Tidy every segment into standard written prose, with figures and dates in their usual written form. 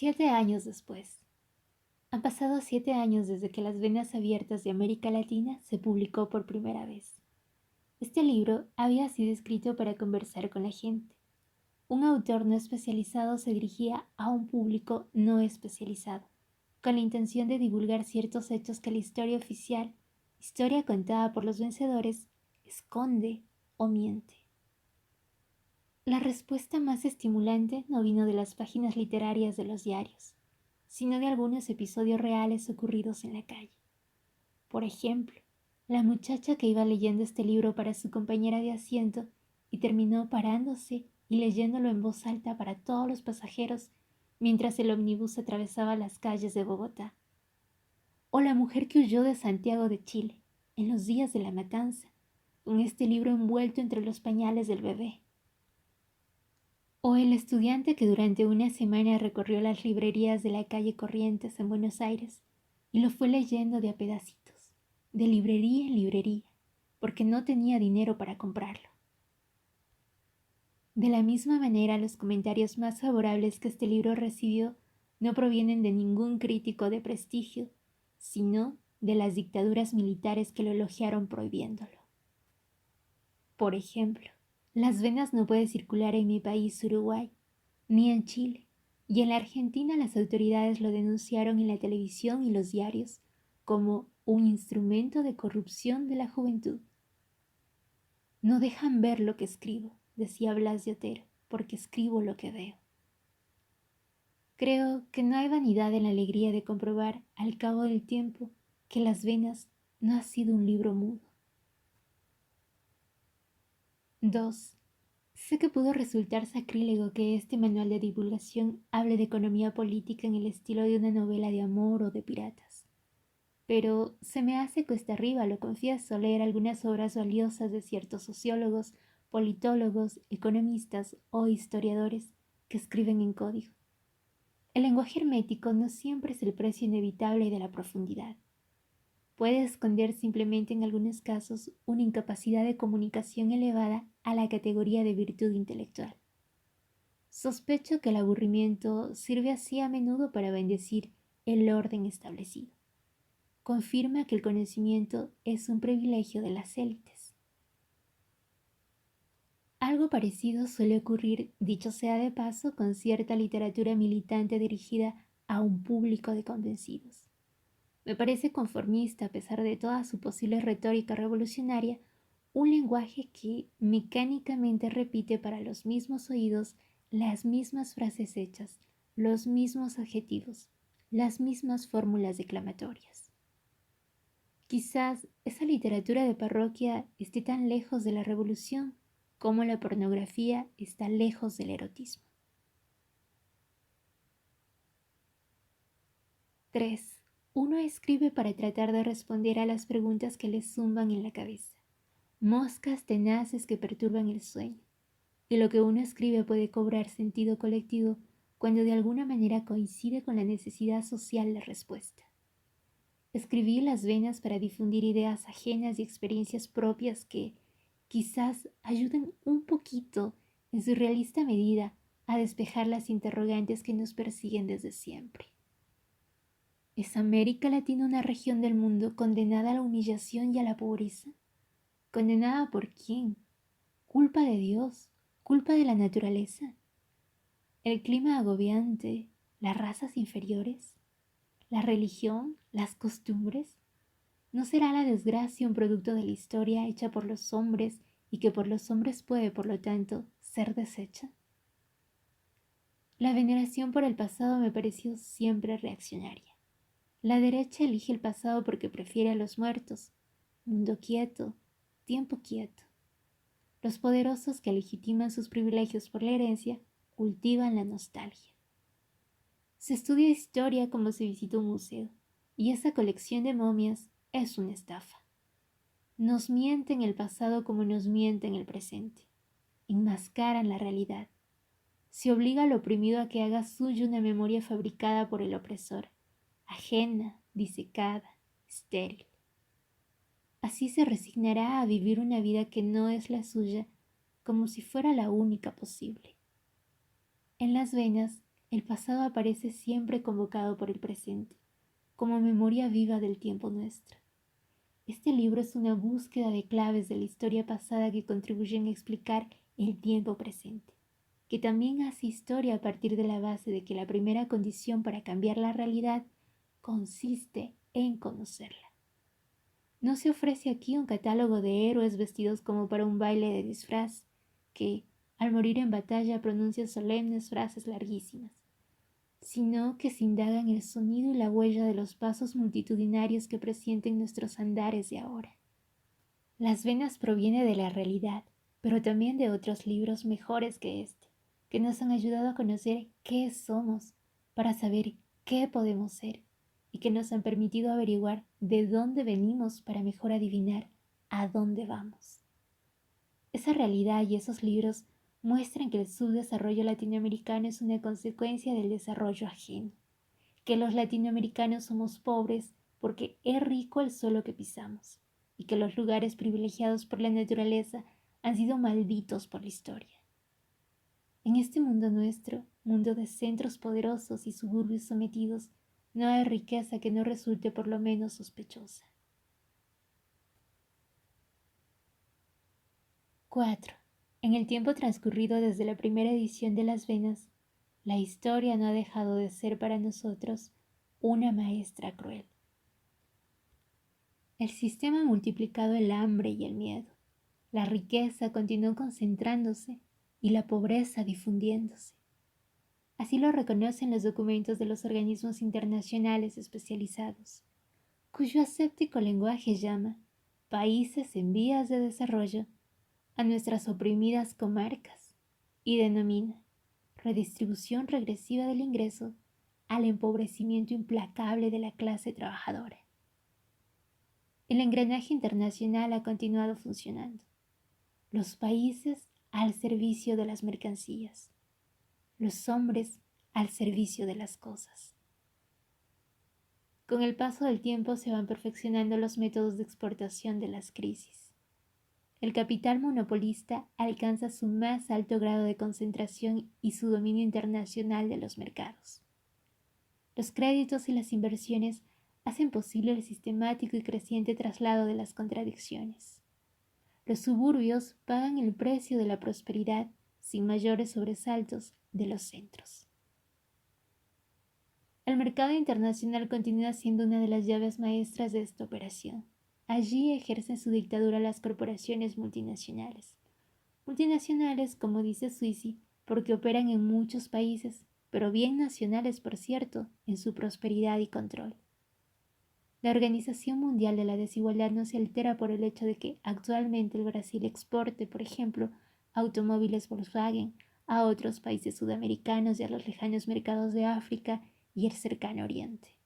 7 años después. Han pasado 7 años desde que Las Venas Abiertas de América Latina se publicó por primera vez. Este libro había sido escrito para conversar con la gente. Un autor no especializado se dirigía a un público no especializado, con la intención de divulgar ciertos hechos que la historia oficial, historia contada por los vencedores, esconde o miente. La respuesta más estimulante no vino de las páginas literarias de los diarios, sino de algunos episodios reales ocurridos en la calle. Por ejemplo, la muchacha que iba leyendo este libro para su compañera de asiento y terminó parándose y leyéndolo en voz alta para todos los pasajeros mientras el ómnibus atravesaba las calles de Bogotá. O la mujer que huyó de Santiago de Chile, en los días de la matanza, con este libro envuelto entre los pañales del bebé. O el estudiante que durante una semana recorrió las librerías de la calle Corrientes en Buenos Aires y lo fue leyendo de a pedacitos, de librería en librería, porque no tenía dinero para comprarlo. De la misma manera, los comentarios más favorables que este libro recibió no provienen de ningún crítico de prestigio, sino de las dictaduras militares que lo elogiaron prohibiéndolo. Por ejemplo, Las Venas no puede circular en mi país, Uruguay, ni en Chile, y en la Argentina las autoridades lo denunciaron en la televisión y los diarios como un instrumento de corrupción de la juventud. No dejan ver lo que escribo, decía Blas de Otero, porque escribo lo que veo. Creo que no hay vanidad en la alegría de comprobar, al cabo del tiempo, que Las Venas no ha sido un libro mudo. 2. Sé que pudo resultar sacrílego que este manual de divulgación hable de economía política en el estilo de una novela de amor o de piratas. Pero se me hace cuesta arriba, lo confieso, leer algunas obras valiosas de ciertos sociólogos, politólogos, economistas o historiadores que escriben en código. El lenguaje hermético no siempre es el precio inevitable de la profundidad. Puede esconder simplemente en algunos casos una incapacidad de comunicación elevada a la categoría de virtud intelectual. Sospecho que el aburrimiento sirve así a menudo para bendecir el orden establecido. Confirma que el conocimiento es un privilegio de las élites. Algo parecido suele ocurrir, dicho sea de paso, con cierta literatura militante dirigida a un público de convencidos. Me parece conformista, a pesar de toda su posible retórica revolucionaria, un lenguaje que mecánicamente repite para los mismos oídos las mismas frases hechas, los mismos adjetivos, las mismas fórmulas declamatorias. Quizás esa literatura de parroquia esté tan lejos de la revolución como la pornografía está lejos del erotismo. 3. Uno escribe para tratar de responder a las preguntas que le zumban en la cabeza, moscas tenaces que perturban el sueño, y lo que uno escribe puede cobrar sentido colectivo cuando de alguna manera coincide con la necesidad social de respuesta. Escribí Las Venas para difundir ideas ajenas y experiencias propias que, quizás, ayuden un poquito, en su realista medida, a despejar las interrogantes que nos persiguen desde siempre. ¿Es América Latina una región del mundo condenada a la humillación y a la pobreza? ¿Condenada por quién? ¿Culpa de Dios? ¿Culpa de la naturaleza? ¿El clima agobiante? ¿Las razas inferiores? ¿La religión? ¿Las costumbres? ¿No será la desgracia un producto de la historia hecha por los hombres y que por los hombres puede, por lo tanto, ser deshecha? La veneración por el pasado me pareció siempre reaccionaria. La derecha elige el pasado porque prefiere a los muertos. Mundo quieto, tiempo quieto. Los poderosos que legitiman sus privilegios por la herencia cultivan la nostalgia. Se estudia historia como se visita un museo, y esa colección de momias es una estafa. Nos mienten el pasado como nos mienten el presente. Enmascaran la realidad. Se obliga al oprimido a que haga suya una memoria fabricada por el opresor, ajena, disecada, estéril. Así se resignará a vivir una vida que no es la suya, como si fuera la única posible. En Las Venas, el pasado aparece siempre convocado por el presente, como memoria viva del tiempo nuestro. Este libro es una búsqueda de claves de la historia pasada que contribuyen a explicar el tiempo presente, que también hace historia a partir de la base de que la primera condición para cambiar la realidad consiste en conocerla. No se ofrece aquí un catálogo de héroes vestidos como para un baile de disfraz, que, al morir en batalla, pronuncian solemnes frases larguísimas, sino que se indaga en el sonido y la huella de los pasos multitudinarios que presienten nuestros andares de ahora. Las Venas proviene de la realidad, pero también de otros libros mejores que este, que nos han ayudado a conocer qué somos, para saber qué podemos ser, y que nos han permitido averiguar de dónde venimos para mejor adivinar a dónde vamos. Esa realidad y esos libros muestran que el subdesarrollo latinoamericano es una consecuencia del desarrollo ajeno, que los latinoamericanos somos pobres porque es rico el suelo que pisamos, y que los lugares privilegiados por la naturaleza han sido malditos por la historia. En este mundo nuestro, mundo de centros poderosos y suburbios sometidos, no hay riqueza que no resulte por lo menos sospechosa. 4. En el tiempo transcurrido desde la primera edición de Las Venas, la historia no ha dejado de ser para nosotros una maestra cruel. El sistema ha multiplicado el hambre y el miedo. La riqueza continuó concentrándose y la pobreza difundiéndose. Así lo reconocen los documentos de los organismos internacionales especializados, cuyo aséptico lenguaje llama países en vías de desarrollo a nuestras oprimidas comarcas y denomina redistribución regresiva del ingreso al empobrecimiento implacable de la clase trabajadora. El engranaje internacional ha continuado funcionando. Los países al servicio de las mercancías, los hombres al servicio de las cosas. Con el paso del tiempo se van perfeccionando los métodos de exportación de las crisis. El capital monopolista alcanza su más alto grado de concentración y su dominio internacional de los mercados. Los créditos y las inversiones hacen posible el sistemático y creciente traslado de las contradicciones. Los suburbios pagan el precio de la prosperidad sin mayores sobresaltos de los centros. El mercado internacional continúa siendo una de las llaves maestras de esta operación. Allí ejercen su dictadura las corporaciones multinacionales. Multinacionales, como dice Suisi, porque operan en muchos países, pero bien nacionales, por cierto, en su prosperidad y control. La Organización Mundial de la Desigualdad no se altera por el hecho de que actualmente el Brasil exporte, por ejemplo, automóviles Volkswagen a otros países sudamericanos y a los lejanos mercados de África y el cercano Oriente.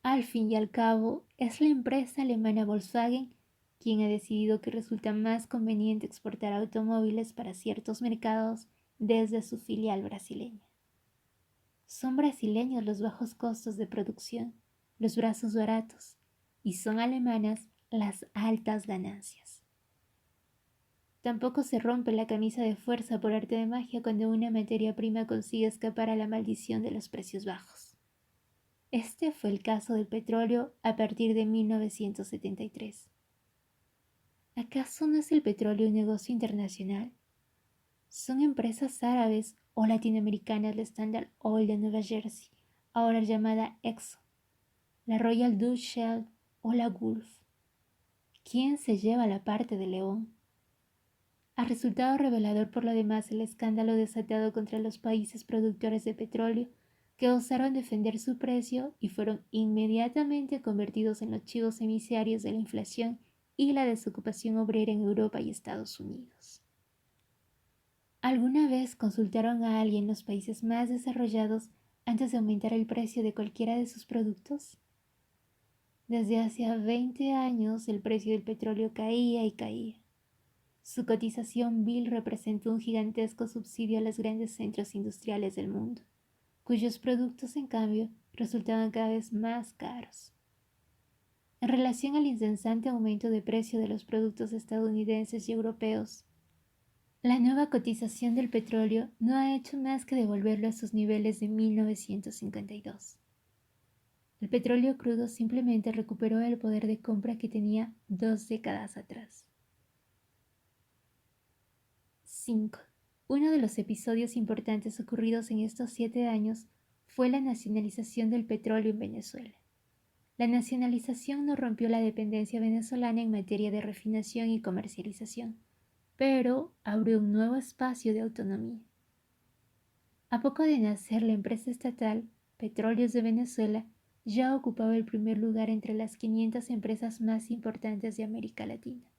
Al fin y al cabo, es la empresa alemana Volkswagen quien ha decidido que resulta más conveniente exportar automóviles para ciertos mercados desde su filial brasileña. Son brasileños los bajos costos de producción, los brazos baratos, y son alemanas las altas ganancias. Tampoco se rompe la camisa de fuerza por arte de magia cuando una materia prima consigue escapar a la maldición de los precios bajos. Este fue el caso del petróleo a partir de 1973. ¿Acaso no es el petróleo un negocio internacional? Son empresas árabes o latinoamericanas la Standard Oil de Nueva Jersey, ahora llamada Exxon, la Royal Dutch Shell o la Gulf. ¿Quién se lleva la parte de León? Ha resultado revelador por lo demás el escándalo desatado contra los países productores de petróleo que osaron defender su precio y fueron inmediatamente convertidos en los chivos emisarios de la inflación y la desocupación obrera en Europa y Estados Unidos. ¿Alguna vez consultaron a alguien en los países más desarrollados antes de aumentar el precio de cualquiera de sus productos? Desde hace 20 años el precio del petróleo caía y caía. Su cotización vil representó un gigantesco subsidio a los grandes centros industriales del mundo, cuyos productos, en cambio, resultaban cada vez más caros. En relación al incesante aumento de precio de los productos estadounidenses y europeos, La nueva cotización del petróleo no ha hecho más que devolverlo a sus niveles de 1952. El petróleo crudo simplemente recuperó el poder de compra que tenía 2 décadas atrás. 5. Uno de los episodios importantes ocurridos en estos 7 años fue la nacionalización del petróleo en Venezuela. La nacionalización no rompió la dependencia venezolana en materia de refinación y comercialización, pero abrió un nuevo espacio de autonomía. A poco de nacer la empresa estatal Petróleos de Venezuela, ya ocupaba el primer lugar entre las 500 empresas más importantes de América Latina.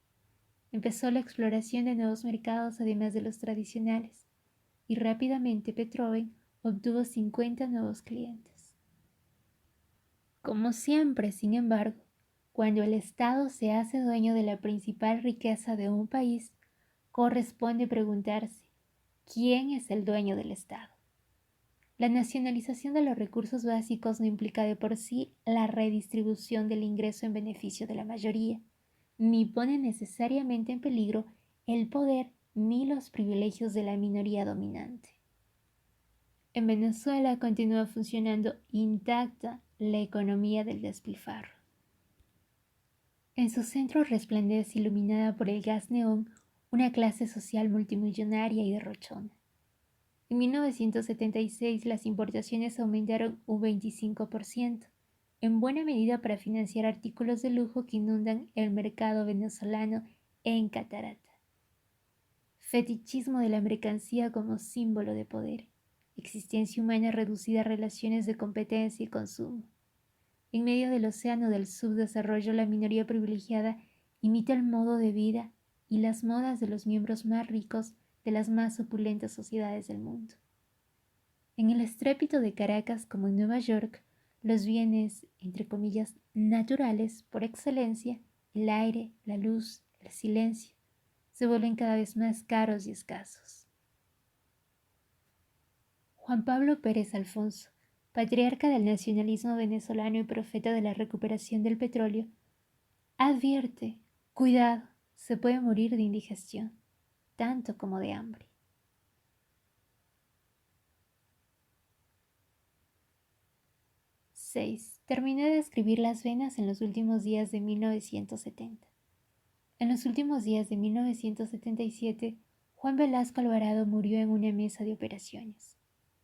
Empezó la exploración de nuevos mercados además de los tradicionales, y rápidamente Petroven obtuvo 50 nuevos clientes. Como siempre, sin embargo, cuando el Estado se hace dueño de la principal riqueza de un país, corresponde preguntarse, ¿quién es el dueño del Estado? La nacionalización de los recursos básicos no implica de por sí la redistribución del ingreso en beneficio de la mayoría, ni pone necesariamente en peligro el poder ni los privilegios de la minoría dominante. En Venezuela continúa funcionando intacta la economía del despilfarro. En su centro resplandece, iluminada por el gas neón, una clase social multimillonaria y derrochona. En 1976 las importaciones aumentaron un 25%, en buena medida para financiar artículos de lujo que inundan el mercado venezolano en catarata. Fetichismo de la mercancía como símbolo de poder, existencia humana reducida a relaciones de competencia y consumo. En medio del océano del subdesarrollo, la minoría privilegiada imita el modo de vida y las modas de los miembros más ricos de las más opulentas sociedades del mundo. En el estrépito de Caracas como en Nueva York, los bienes, entre comillas, naturales por excelencia, el aire, la luz, el silencio, se vuelven cada vez más caros y escasos. Juan Pablo Pérez Alfonso, patriarca del nacionalismo venezolano y profeta de la recuperación del petróleo, advierte, cuidado, se puede morir de indigestión, tanto como de hambre. 6. Terminé de escribir Las Venas en los últimos días de 1970. En los últimos días de 1977, Juan Velasco Alvarado murió en una mesa de operaciones.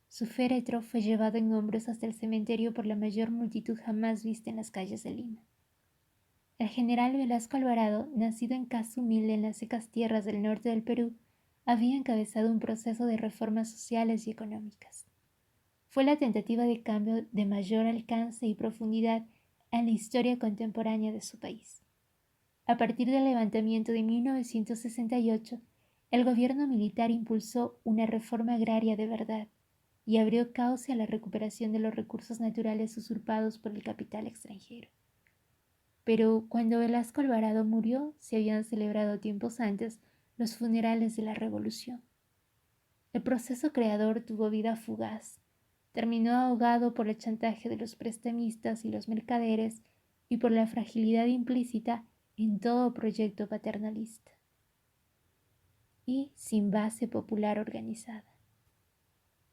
Su féretro fue llevado en hombros hasta el cementerio por la mayor multitud jamás vista en las calles de Lima. El general Velasco Alvarado, nacido en casa humilde en las secas tierras del norte del Perú, había encabezado un proceso de reformas sociales y económicas. Fue la tentativa de cambio de mayor alcance y profundidad en la historia contemporánea de su país. A partir del levantamiento de 1968, el gobierno militar impulsó una reforma agraria de verdad y abrió cauce a la recuperación de los recursos naturales usurpados por el capital extranjero. Pero cuando Velasco Alvarado murió, se habían celebrado tiempos antes los funerales de la Revolución. El proceso creador tuvo vida fugaz. Terminó ahogado por el chantaje de los prestamistas y los mercaderes y por la fragilidad implícita en todo proyecto paternalista y sin base popular organizada.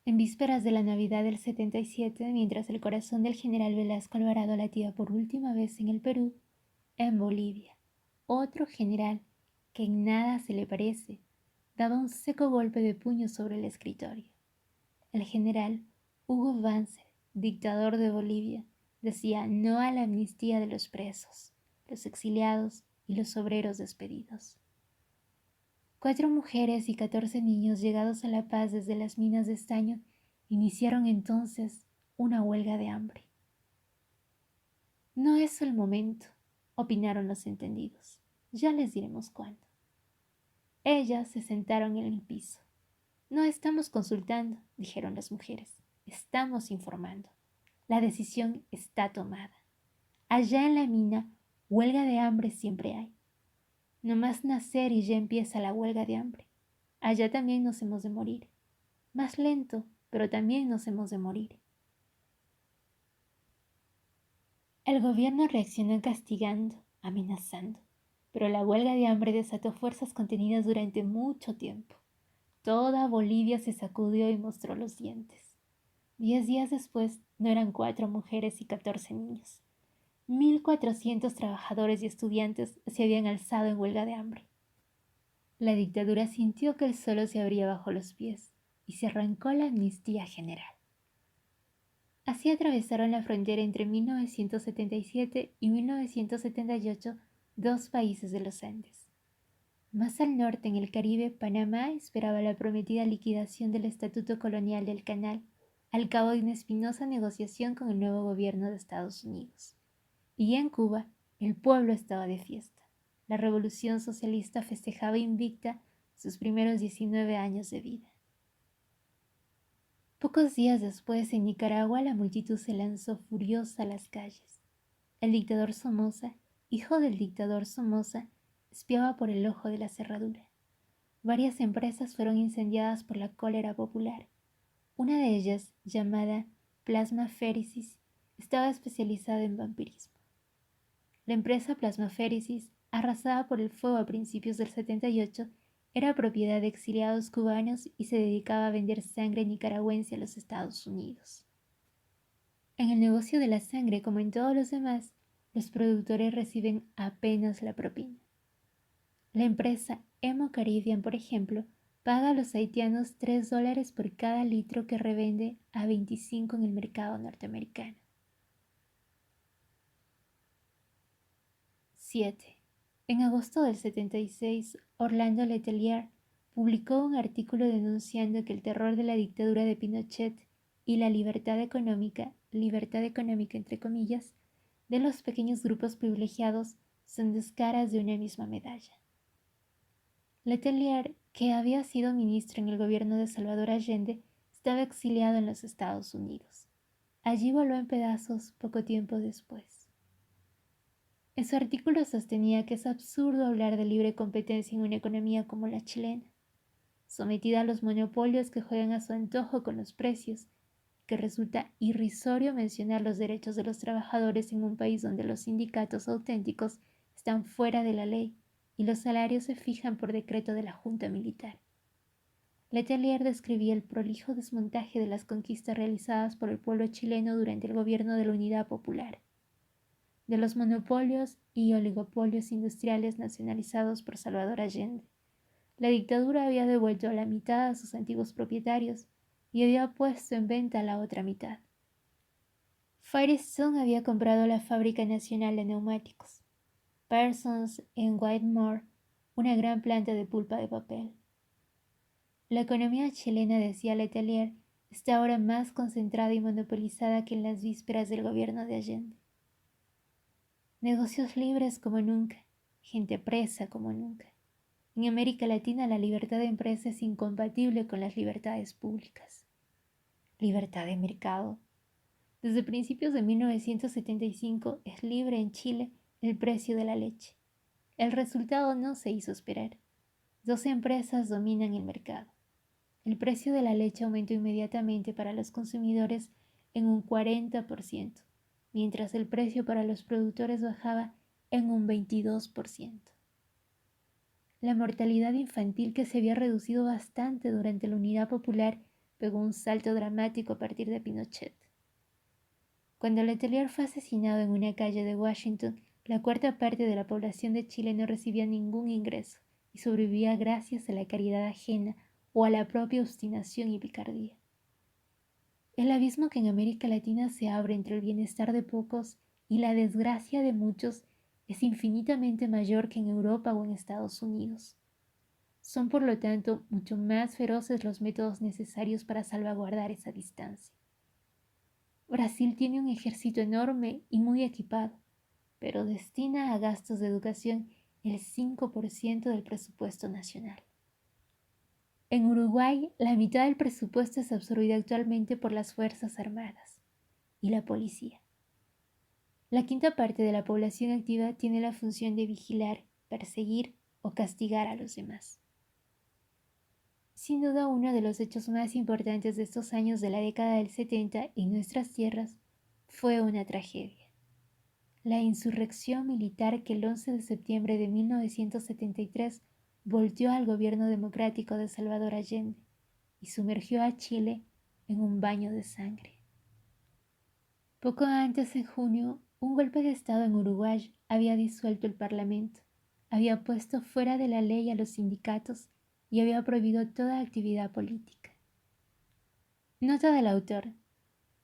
En vísperas de la Navidad del 77, mientras el corazón del general Velasco Alvarado latía por última vez en el Perú, en Bolivia, otro general, que en nada se le parece, daba un seco golpe de puño sobre el escritorio. El general Hugo Banzer, dictador de Bolivia, decía no a la amnistía de los presos, los exiliados y los obreros despedidos. 4 mujeres y 14 niños llegados a La Paz desde las minas de estaño iniciaron entonces una huelga de hambre. No es el momento, opinaron los entendidos. Ya les diremos cuándo. Ellas se sentaron en el piso. No estamos consultando, dijeron las mujeres. Estamos informando. La decisión está tomada. Allá en la mina, huelga de hambre siempre hay. No más nacer y ya empieza la huelga de hambre. Allá también nos hemos de morir. Más lento, pero también nos hemos de morir. El gobierno reaccionó castigando, amenazando, pero la huelga de hambre desató fuerzas contenidas durante mucho tiempo. Toda Bolivia se sacudió y mostró los dientes. 10 días después, no eran 4 mujeres y 14 niños. 1.400 trabajadores y estudiantes se habían alzado en huelga de hambre. La dictadura sintió que el suelo se abría bajo los pies y se arrancó la amnistía general. Así atravesaron la frontera entre 1977 y 1978 dos países de los Andes. Más al norte, en el Caribe, Panamá esperaba la prometida liquidación del estatuto colonial del canal al cabo de una espinosa negociación con el nuevo gobierno de Estados Unidos. Y en Cuba, el pueblo estaba de fiesta. La revolución socialista festejaba invicta sus primeros 19 años de vida. Pocos días después, en Nicaragua, la multitud se lanzó furiosa a las calles. El dictador Somoza, hijo del dictador Somoza, espiaba por el ojo de la cerradura. Varias empresas fueron incendiadas por la cólera popular. Una de ellas, llamada Plasmaféresis, estaba especializada en vampirismo. La empresa Plasmaféresis, arrasada por el fuego a principios del 78, era propiedad de exiliados cubanos y se dedicaba a vender sangre nicaragüense a los Estados Unidos. En el negocio de la sangre, como en todos los demás, los productores reciben apenas la propina. La empresa Hemo Caribbean, por ejemplo, paga a los haitianos $3 por cada litro que revende a 25 en el mercado norteamericano. 7. En agosto del 76, Orlando Letelier publicó un artículo denunciando que el terror de la dictadura de Pinochet y la libertad económica entre comillas, de los pequeños grupos privilegiados son dos caras de una misma medalla. Letelier, que había sido ministro en el gobierno de Salvador Allende, estaba exiliado en los Estados Unidos. Allí voló en pedazos poco tiempo después. En su artículo sostenía que es absurdo hablar de libre competencia en una economía como la chilena, sometida a los monopolios que juegan a su antojo con los precios, que resulta irrisorio mencionar los derechos de los trabajadores en un país donde los sindicatos auténticos están fuera de la ley y los salarios se fijan por decreto de la Junta Militar. Letelier describía el prolijo desmontaje de las conquistas realizadas por el pueblo chileno durante el gobierno de la Unidad Popular, de los monopolios y oligopolios industriales nacionalizados por Salvador Allende. La dictadura había devuelto a la mitad a sus antiguos propietarios y había puesto en venta a la otra mitad. Firestone había comprado la Fábrica Nacional de Neumáticos, Parsons en Whitmore, una gran planta de pulpa de papel. La economía chilena, decía Letelier, está ahora más concentrada y monopolizada que en las vísperas del gobierno de Allende. Negocios libres como nunca, gente presa como nunca. En América Latina la libertad de empresa es incompatible con las libertades públicas. Libertad de mercado. Desde principios de 1975 es libre en Chile el precio de la leche. El resultado no se hizo esperar. 12 empresas dominan el mercado. El precio de la leche aumentó inmediatamente para los consumidores en un 40%. Mientras el precio para los productores bajaba en un 22%. La mortalidad infantil, que se había reducido bastante durante la Unidad Popular, pegó un salto dramático a partir de Pinochet. Cuando Letelier fue asesinado en una calle de Washington, la cuarta parte de la población de Chile no recibía ningún ingreso y sobrevivía gracias a la caridad ajena o a la propia obstinación y picardía. El abismo que en América Latina se abre entre el bienestar de pocos y la desgracia de muchos es infinitamente mayor que en Europa o en Estados Unidos. Son, por lo tanto, mucho más feroces los métodos necesarios para salvaguardar esa distancia. Brasil tiene un ejército enorme y muy equipado, pero destina a gastos de educación el 5% del presupuesto nacional. En Uruguay, la mitad del presupuesto es absorbida actualmente por las Fuerzas Armadas y la policía. La quinta parte de la población activa tiene la función de vigilar, perseguir o castigar a los demás. Sin duda, uno de los hechos más importantes de estos años de la década del 70 en nuestras tierras fue una tragedia: la insurrección militar que el 11 de septiembre de 1973 volteó al gobierno democrático de Salvador Allende y sumergió a Chile en un baño de sangre. Poco antes, en junio, un golpe de Estado en Uruguay había disuelto el Parlamento, había puesto fuera de la ley a los sindicatos y había prohibido toda actividad política. Nota del autor.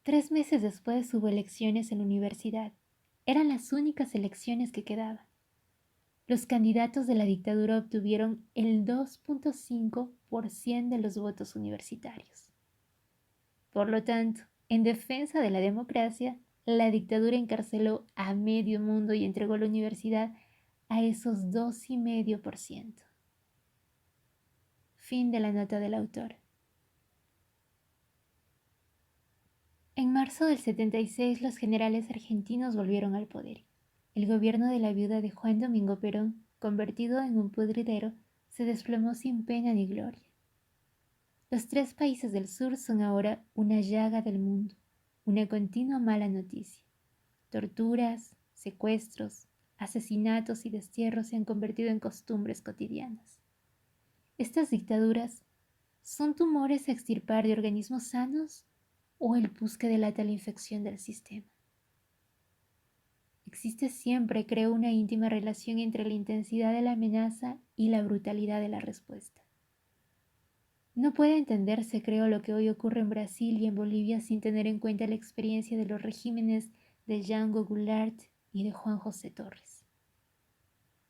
3 meses después hubo elecciones en la universidad. Eran las únicas elecciones que quedaban. Los candidatos de la dictadura obtuvieron el 2.5% de los votos universitarios. Por lo tanto, en defensa de la democracia, la dictadura encarceló a medio mundo y entregó la universidad a esos 2,5%. Fin de la nota del autor. En marzo del 76, los generales argentinos volvieron al poder. El gobierno de la viuda de Juan Domingo Perón, convertido en un pudridero, se desplomó sin pena ni gloria. Los 3 países del sur son ahora una llaga del mundo, una continua mala noticia. Torturas, secuestros, asesinatos y destierros se han convertido en costumbres cotidianas. Estas dictaduras son tumores a extirpar de organismos sanos o el pus que delata la infección del sistema. Existe siempre, creo, una íntima relación entre la intensidad de la amenaza y la brutalidad de la respuesta. No puede entenderse, creo, lo que hoy ocurre en Brasil y en Bolivia sin tener en cuenta la experiencia de los regímenes de Django Goulart y de Juan José Torres.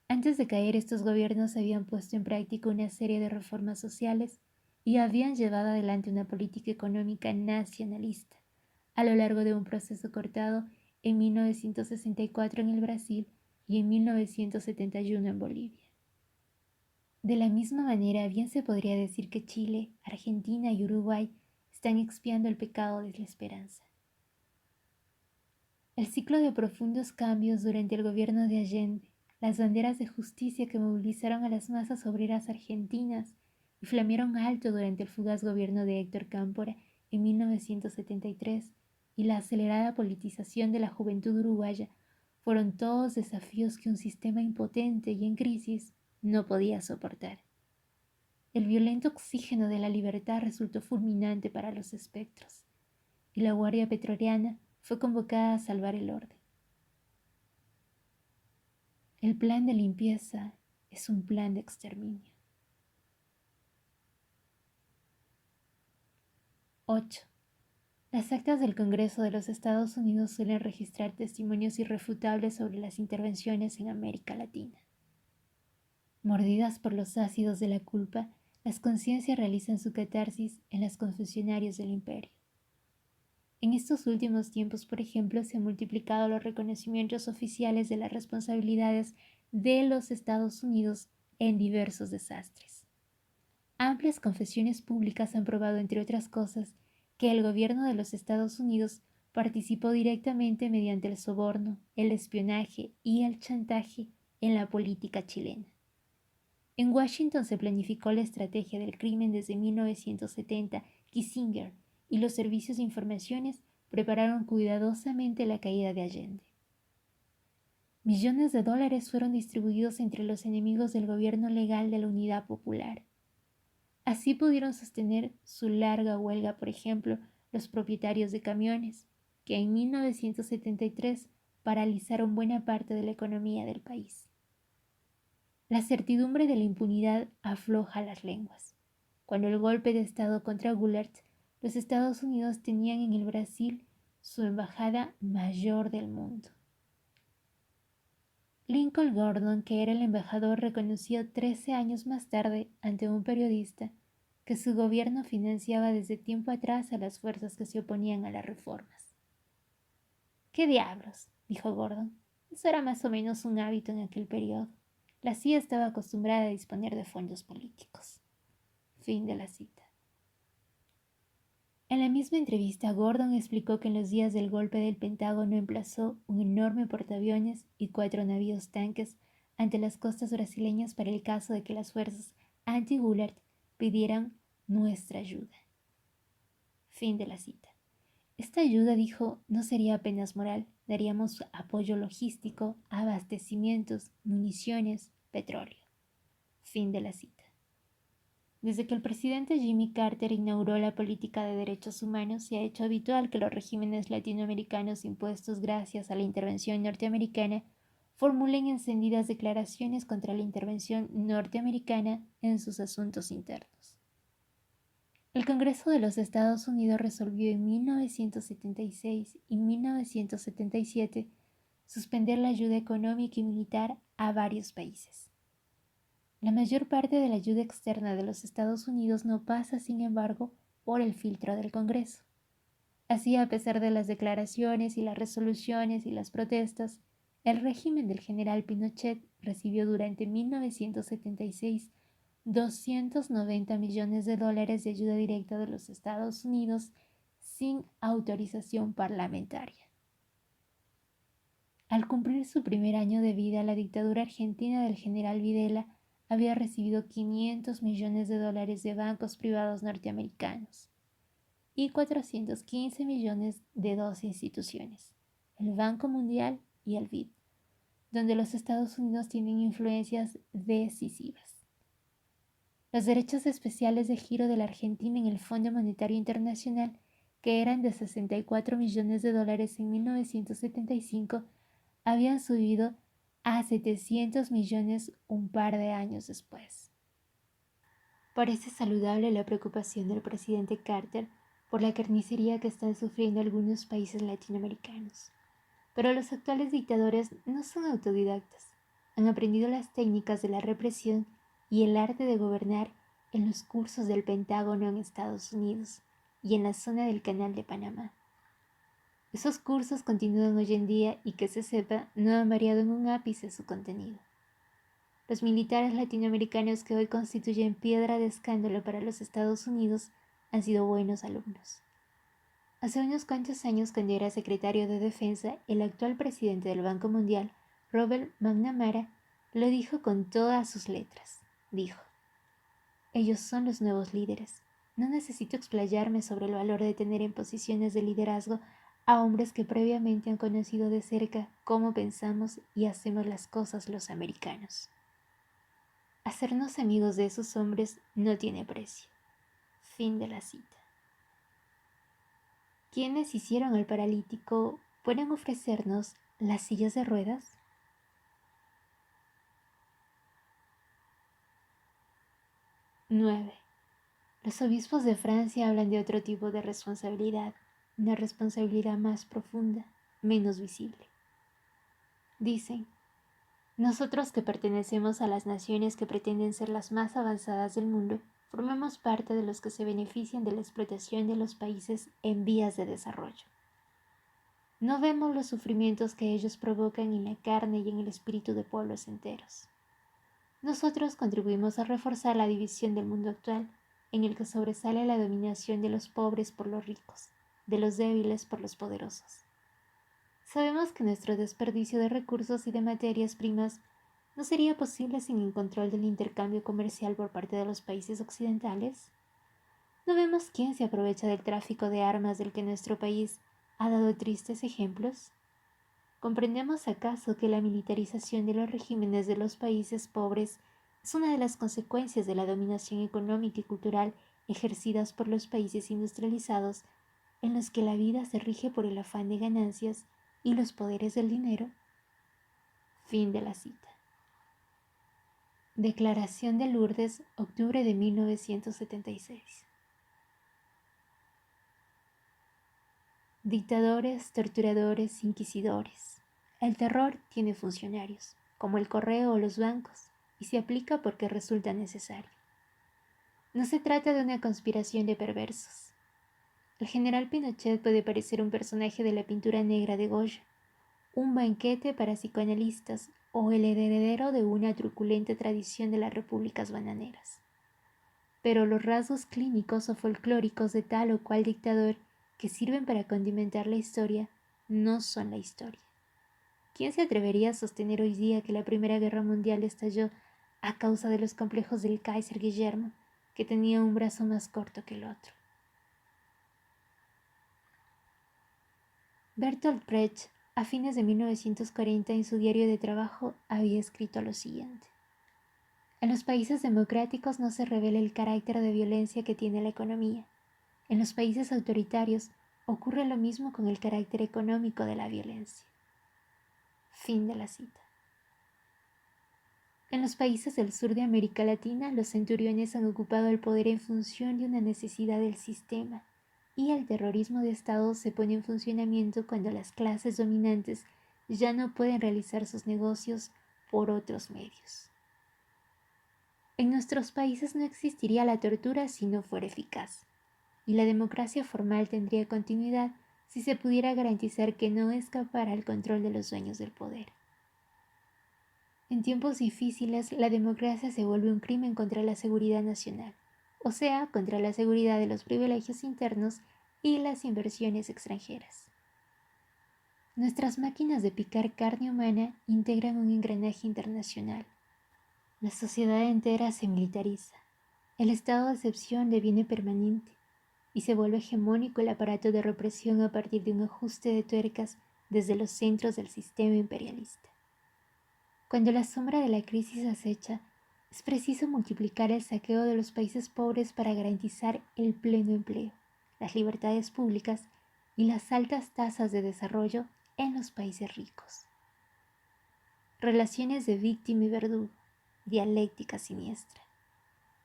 Antes de caer, estos gobiernos habían puesto en práctica una serie de reformas sociales y habían llevado adelante una política económica nacionalista a lo largo de un proceso cortado en 1964 en el Brasil y en 1971 en Bolivia. De la misma manera, bien se podría decir que Chile, Argentina y Uruguay están expiando el pecado de la esperanza. El ciclo de profundos cambios durante el gobierno de Allende, las banderas de justicia que movilizaron a las masas obreras argentinas y flamearon alto durante el fugaz gobierno de Héctor Cámpora en 1973 y la acelerada politización de la juventud uruguaya fueron todos desafíos que un sistema impotente y en crisis no podía soportar. El violento oxígeno de la libertad resultó fulminante para los espectros, y la Guardia Pretoriana fue convocada a salvar el orden. El plan de limpieza es un plan de exterminio. 8. Las actas del Congreso de los Estados Unidos suelen registrar testimonios irrefutables sobre las intervenciones en América Latina. Mordidas por los ácidos de la culpa, las conciencias realizan su catarsis en los confesionarios del imperio. En estos últimos tiempos, por ejemplo, se han multiplicado los reconocimientos oficiales de las responsabilidades de los Estados Unidos en diversos desastres. Amplias confesiones públicas han probado, entre otras cosas, que el gobierno de los Estados Unidos participó directamente mediante el soborno, el espionaje y el chantaje en la política chilena. En Washington se planificó la estrategia del crimen desde 1970. Kissinger y los servicios de informaciones prepararon cuidadosamente la caída de Allende. Millones de dólares fueron distribuidos entre los enemigos del gobierno legal de la Unidad Popular. Así pudieron sostener su larga huelga, por ejemplo, los propietarios de camiones, que en 1973 paralizaron buena parte de la economía del país. La certidumbre de la impunidad afloja las lenguas. Cuando el golpe de Estado contra Goulart, los Estados Unidos tenían en el Brasil su embajada mayor del mundo. Lincoln Gordon, que era el embajador, reconoció 13 años más tarde ante un periodista que su gobierno financiaba desde tiempo atrás a las fuerzas que se oponían a las reformas. «¿Qué diablos?», dijo Gordon. «Eso era más o menos un hábito en aquel periodo. La CIA estaba acostumbrada a disponer de fondos políticos». Fin de la cita. En la misma entrevista, Gordon explicó que en los días del golpe del Pentágono emplazó un enorme portaaviones y 4 navíos tanques ante las costas brasileñas para el caso de que las fuerzas anti-Goulart pidieran nuestra ayuda. Fin de la cita. Esta ayuda, dijo, no sería apenas moral, daríamos apoyo logístico, abastecimientos, municiones, petróleo. Fin de la cita. Desde que el presidente Jimmy Carter inauguró la política de derechos humanos, se ha hecho habitual que los regímenes latinoamericanos impuestos gracias a la intervención norteamericana formulen encendidas declaraciones contra la intervención norteamericana en sus asuntos internos. El Congreso de los Estados Unidos resolvió en 1976 y 1977 suspender la ayuda económica y militar a varios países. La mayor parte de la ayuda externa de los Estados Unidos no pasa, sin embargo, por el filtro del Congreso. Así, a pesar de las declaraciones y las resoluciones y las protestas, el régimen del general Pinochet recibió durante 1976 $290 millones de ayuda directa de los Estados Unidos sin autorización parlamentaria. Al cumplir su primer año de vida, la dictadura argentina del general Videla había recibido $500 millones de bancos privados norteamericanos y 415 millones de dos instituciones, el Banco Mundial y el BID, donde los Estados Unidos tienen influencias decisivas. Los derechos especiales de giro de la Argentina en el Fondo Monetario Internacional, que eran de $64 millones en 1975, habían subido a 700 millones un par de años después. Parece saludable la preocupación del presidente Carter por la carnicería que están sufriendo algunos países latinoamericanos. Pero los actuales dictadores no son autodidactas. Han aprendido las técnicas de la represión y el arte de gobernar en los cursos del Pentágono en Estados Unidos y en la zona del Canal de Panamá. Esos cursos continúan hoy en día y, que se sepa, no han variado en un ápice su contenido. Los militares latinoamericanos que hoy constituyen piedra de escándalo para los Estados Unidos han sido buenos alumnos. Hace unos cuantos años, cuando era secretario de Defensa, el actual presidente del Banco Mundial, Robert McNamara, lo dijo con todas sus letras. Dijo: ellos son los nuevos líderes. No necesito explayarme sobre el valor de tener en posiciones de liderazgo a hombres que previamente han conocido de cerca cómo pensamos y hacemos las cosas los americanos. Hacernos amigos de esos hombres no tiene precio. Fin de la cita. ¿Quiénes hicieron al paralítico pueden ofrecernos las sillas de ruedas? 9. Los obispos de Francia hablan de otro tipo de responsabilidad, una responsabilidad más profunda, menos visible. Dicen: nosotros, que pertenecemos a las naciones que pretenden ser las más avanzadas del mundo, formamos parte de los que se benefician de la explotación de los países en vías de desarrollo. No vemos los sufrimientos que ellos provocan en la carne y en el espíritu de pueblos enteros. Nosotros contribuimos a reforzar la división del mundo actual, en el que sobresale la dominación de los pobres por los ricos, de los débiles por los poderosos. Sabemos que nuestro desperdicio de recursos y de materias primas no sería posible sin el control del intercambio comercial por parte de los países occidentales. ¿No vemos quién se aprovecha del tráfico de armas del que nuestro país ha dado tristes ejemplos? ¿Comprendemos acaso que la militarización de los regímenes de los países pobres es una de las consecuencias de la dominación económica y cultural ejercidas por los países industrializados, en los que la vida se rige por el afán de ganancias y los poderes del dinero? Fin de la cita. Declaración de Lourdes, octubre de 1976. Dictadores, torturadores, inquisidores. El terror tiene funcionarios, como el correo o los bancos, y se aplica porque resulta necesario. No se trata de una conspiración de perversos. El general Pinochet puede parecer un personaje de la pintura negra de Goya, un banquete para psicoanalistas o el heredero de una truculenta tradición de las repúblicas bananeras. Pero los rasgos clínicos o folclóricos de tal o cual dictador que sirven para condimentar la historia no son la historia. ¿Quién se atrevería a sostener hoy día que la Primera Guerra Mundial estalló a causa de los complejos del Kaiser Guillermo, que tenía un brazo más corto que el otro? Bertolt Brecht, a fines de 1940, en su diario de trabajo, había escrito lo siguiente: En los países democráticos no se revela el carácter de violencia que tiene la economía. En los países autoritarios ocurre lo mismo con el carácter económico de la violencia. Fin de la cita. En los países del sur de América Latina, los centuriones han ocupado el poder en función de una necesidad del sistema, y el terrorismo de Estado se pone en funcionamiento cuando las clases dominantes ya no pueden realizar sus negocios por otros medios. En nuestros países no existiría la tortura si no fuera eficaz, y la democracia formal tendría continuidad si se pudiera garantizar que no escapara al control de los dueños del poder. En tiempos difíciles, la democracia se vuelve un crimen contra la seguridad nacional, o sea, contra la seguridad de los privilegios internos y las inversiones extranjeras. Nuestras máquinas de picar carne humana integran un engranaje internacional. La sociedad entera se militariza. El estado de excepción deviene permanente y se vuelve hegemónico el aparato de represión a partir de un ajuste de tuercas desde los centros del sistema imperialista. Cuando la sombra de la crisis acecha, es preciso multiplicar el saqueo de los países pobres para garantizar el pleno empleo, las libertades públicas y las altas tasas de desarrollo en los países ricos. Relaciones de víctima y verdugo, dialéctica siniestra.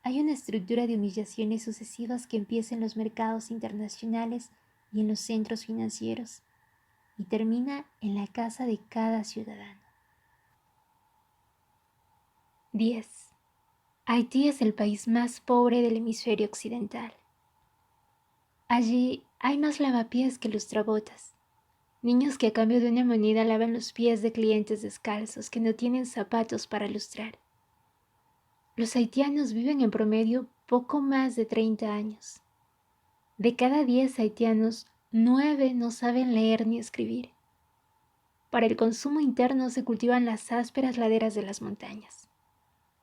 Hay una estructura de humillaciones sucesivas que empieza en los mercados internacionales y en los centros financieros y termina en la casa de cada ciudadano. 10. Haití es el país más pobre del hemisferio occidental. Allí hay más lavapiés que lustrabotas, niños que a cambio de una moneda lavan los pies de clientes descalzos que no tienen zapatos para lustrar. Los haitianos viven en promedio poco más de 30 años. De cada 10 haitianos, 9 no saben leer ni escribir. Para el consumo interno se cultivan las ásperas laderas de las montañas.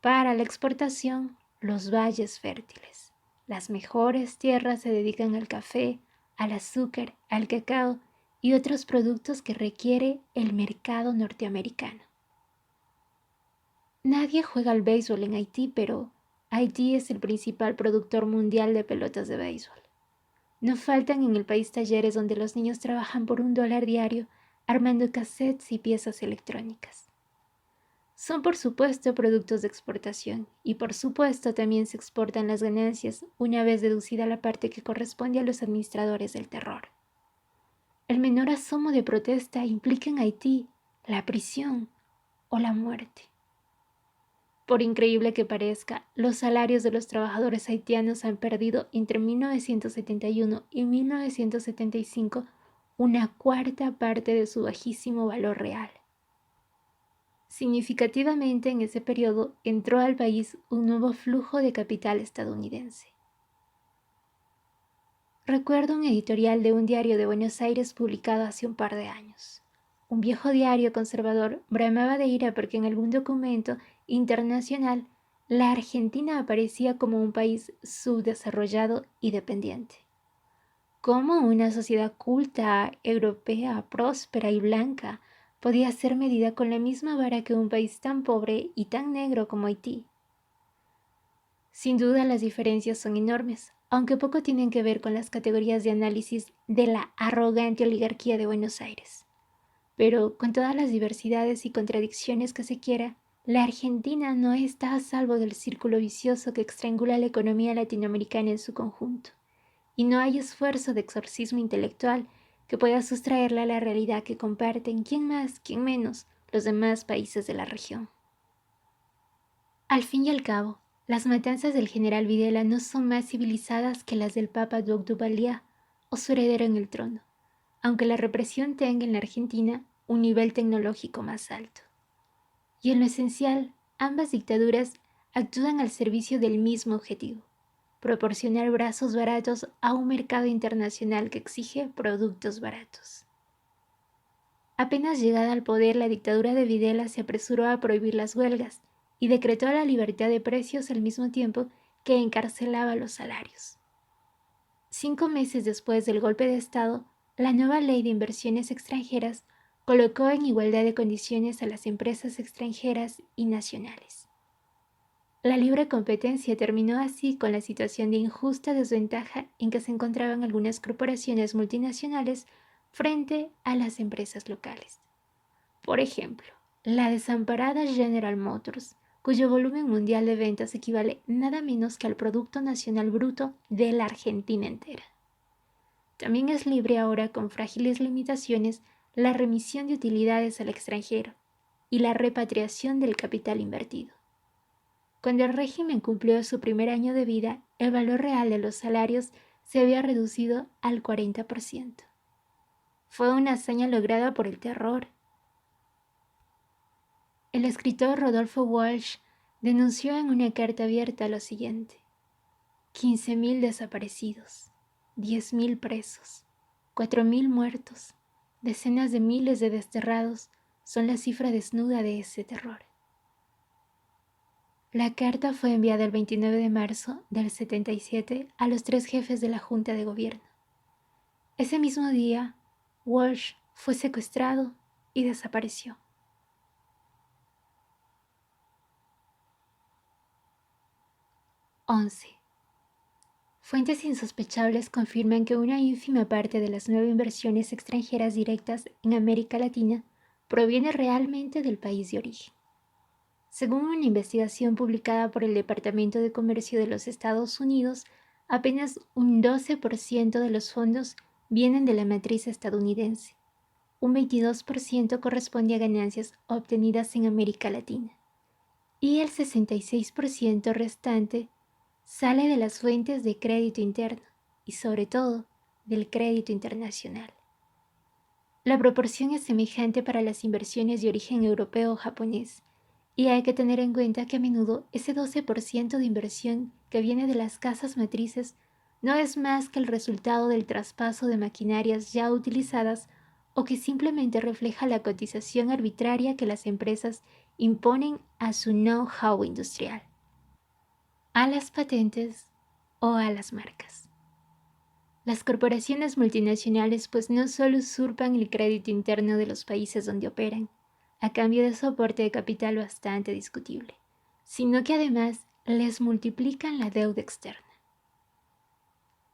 Para la exportación, los valles fértiles. Las mejores tierras se dedican al café, al azúcar, al cacao y otros productos que requiere el mercado norteamericano. Nadie juega al béisbol en Haití, pero Haití es el principal productor mundial de pelotas de béisbol. No faltan en el país talleres donde los niños trabajan por $1 diario armando cassettes y piezas electrónicas. Son por supuesto productos de exportación y por supuesto también se exportan las ganancias una vez deducida la parte que corresponde a los administradores del terror. El menor asomo de protesta implica en Haití la prisión o la muerte. Por increíble que parezca, los salarios de los trabajadores haitianos han perdido entre 1971 y 1975 una cuarta parte de su bajísimo valor real. Significativamente en ese periodo entró al país un nuevo flujo de capital estadounidense. Recuerdo un editorial de un diario de Buenos Aires publicado hace un par de años. Un viejo diario conservador bramaba de ira porque en algún documento internacional la Argentina aparecía como un país subdesarrollado y dependiente. ¿Cómo una sociedad culta, europea, próspera y blanca podía ser medida con la misma vara que un país tan pobre y tan negro como Haití? Sin duda las diferencias son enormes, aunque poco tienen que ver con las categorías de análisis de la arrogante oligarquía de Buenos Aires. Pero con todas las diversidades y contradicciones que se quiera, la Argentina no está a salvo del círculo vicioso que estrangula la economía latinoamericana en su conjunto, y no hay esfuerzo de exorcismo intelectual que pueda sustraerla a la realidad que comparten, quién más, quién menos, los demás países de la región. Al fin y al cabo, las matanzas del general Videla no son más civilizadas que las del Papa Duc Duvalier o su heredero en el trono, aunque la represión tenga en la Argentina un nivel tecnológico más alto. Y en lo esencial, ambas dictaduras actúan al servicio del mismo objetivo: proporcionar brazos baratos a un mercado internacional que exige productos baratos. Apenas llegada al poder, la dictadura de Videla se apresuró a prohibir las huelgas y decretó la libertad de precios al mismo tiempo que encarcelaba los salarios. 5 meses después del golpe de Estado, la nueva ley de inversiones extranjeras colocó en igualdad de condiciones a las empresas extranjeras y nacionales. La libre competencia terminó así con la situación de injusta desventaja en que se encontraban algunas corporaciones multinacionales frente a las empresas locales. Por ejemplo, la desamparada General Motors, cuyo volumen mundial de ventas equivale nada menos que al Producto Nacional Bruto de la Argentina entera. También es libre ahora con frágiles limitaciones la remisión de utilidades al extranjero y la repatriación del capital invertido. Cuando el régimen cumplió su primer año de vida, el valor real de los salarios se había reducido al 40%. Fue una hazaña lograda por el terror. El escritor Rodolfo Walsh denunció en una carta abierta lo siguiente: 15.000 desaparecidos, 10.000 presos, 4.000 muertos, decenas de miles de desterrados son la cifra desnuda de ese terror. La carta fue enviada el 29 de marzo del 77 a los 3 jefes de la Junta de Gobierno. Ese mismo día, Walsh fue secuestrado y desapareció. 11. Fuentes insospechables confirman que una ínfima parte de las 9 inversiones extranjeras directas en América Latina proviene realmente del país de origen. Según una investigación publicada por el Departamento de Comercio de los Estados Unidos, apenas un 12% de los fondos vienen de la matriz estadounidense. Un 22% corresponde a ganancias obtenidas en América Latina. Y el 66% restante sale de las fuentes de crédito interno y, sobre todo, del crédito internacional. La proporción es semejante para las inversiones de origen europeo o japonés, y hay que tener en cuenta que a menudo ese 12% de inversión que viene de las casas matrices no es más que el resultado del traspaso de maquinarias ya utilizadas o que simplemente refleja la cotización arbitraria que las empresas imponen a su know-how industrial, a las patentes o a las marcas. Las corporaciones multinacionales pues no solo usurpan el crédito interno de los países donde operan, a cambio de soporte de capital bastante discutible, sino que además les multiplican la deuda externa.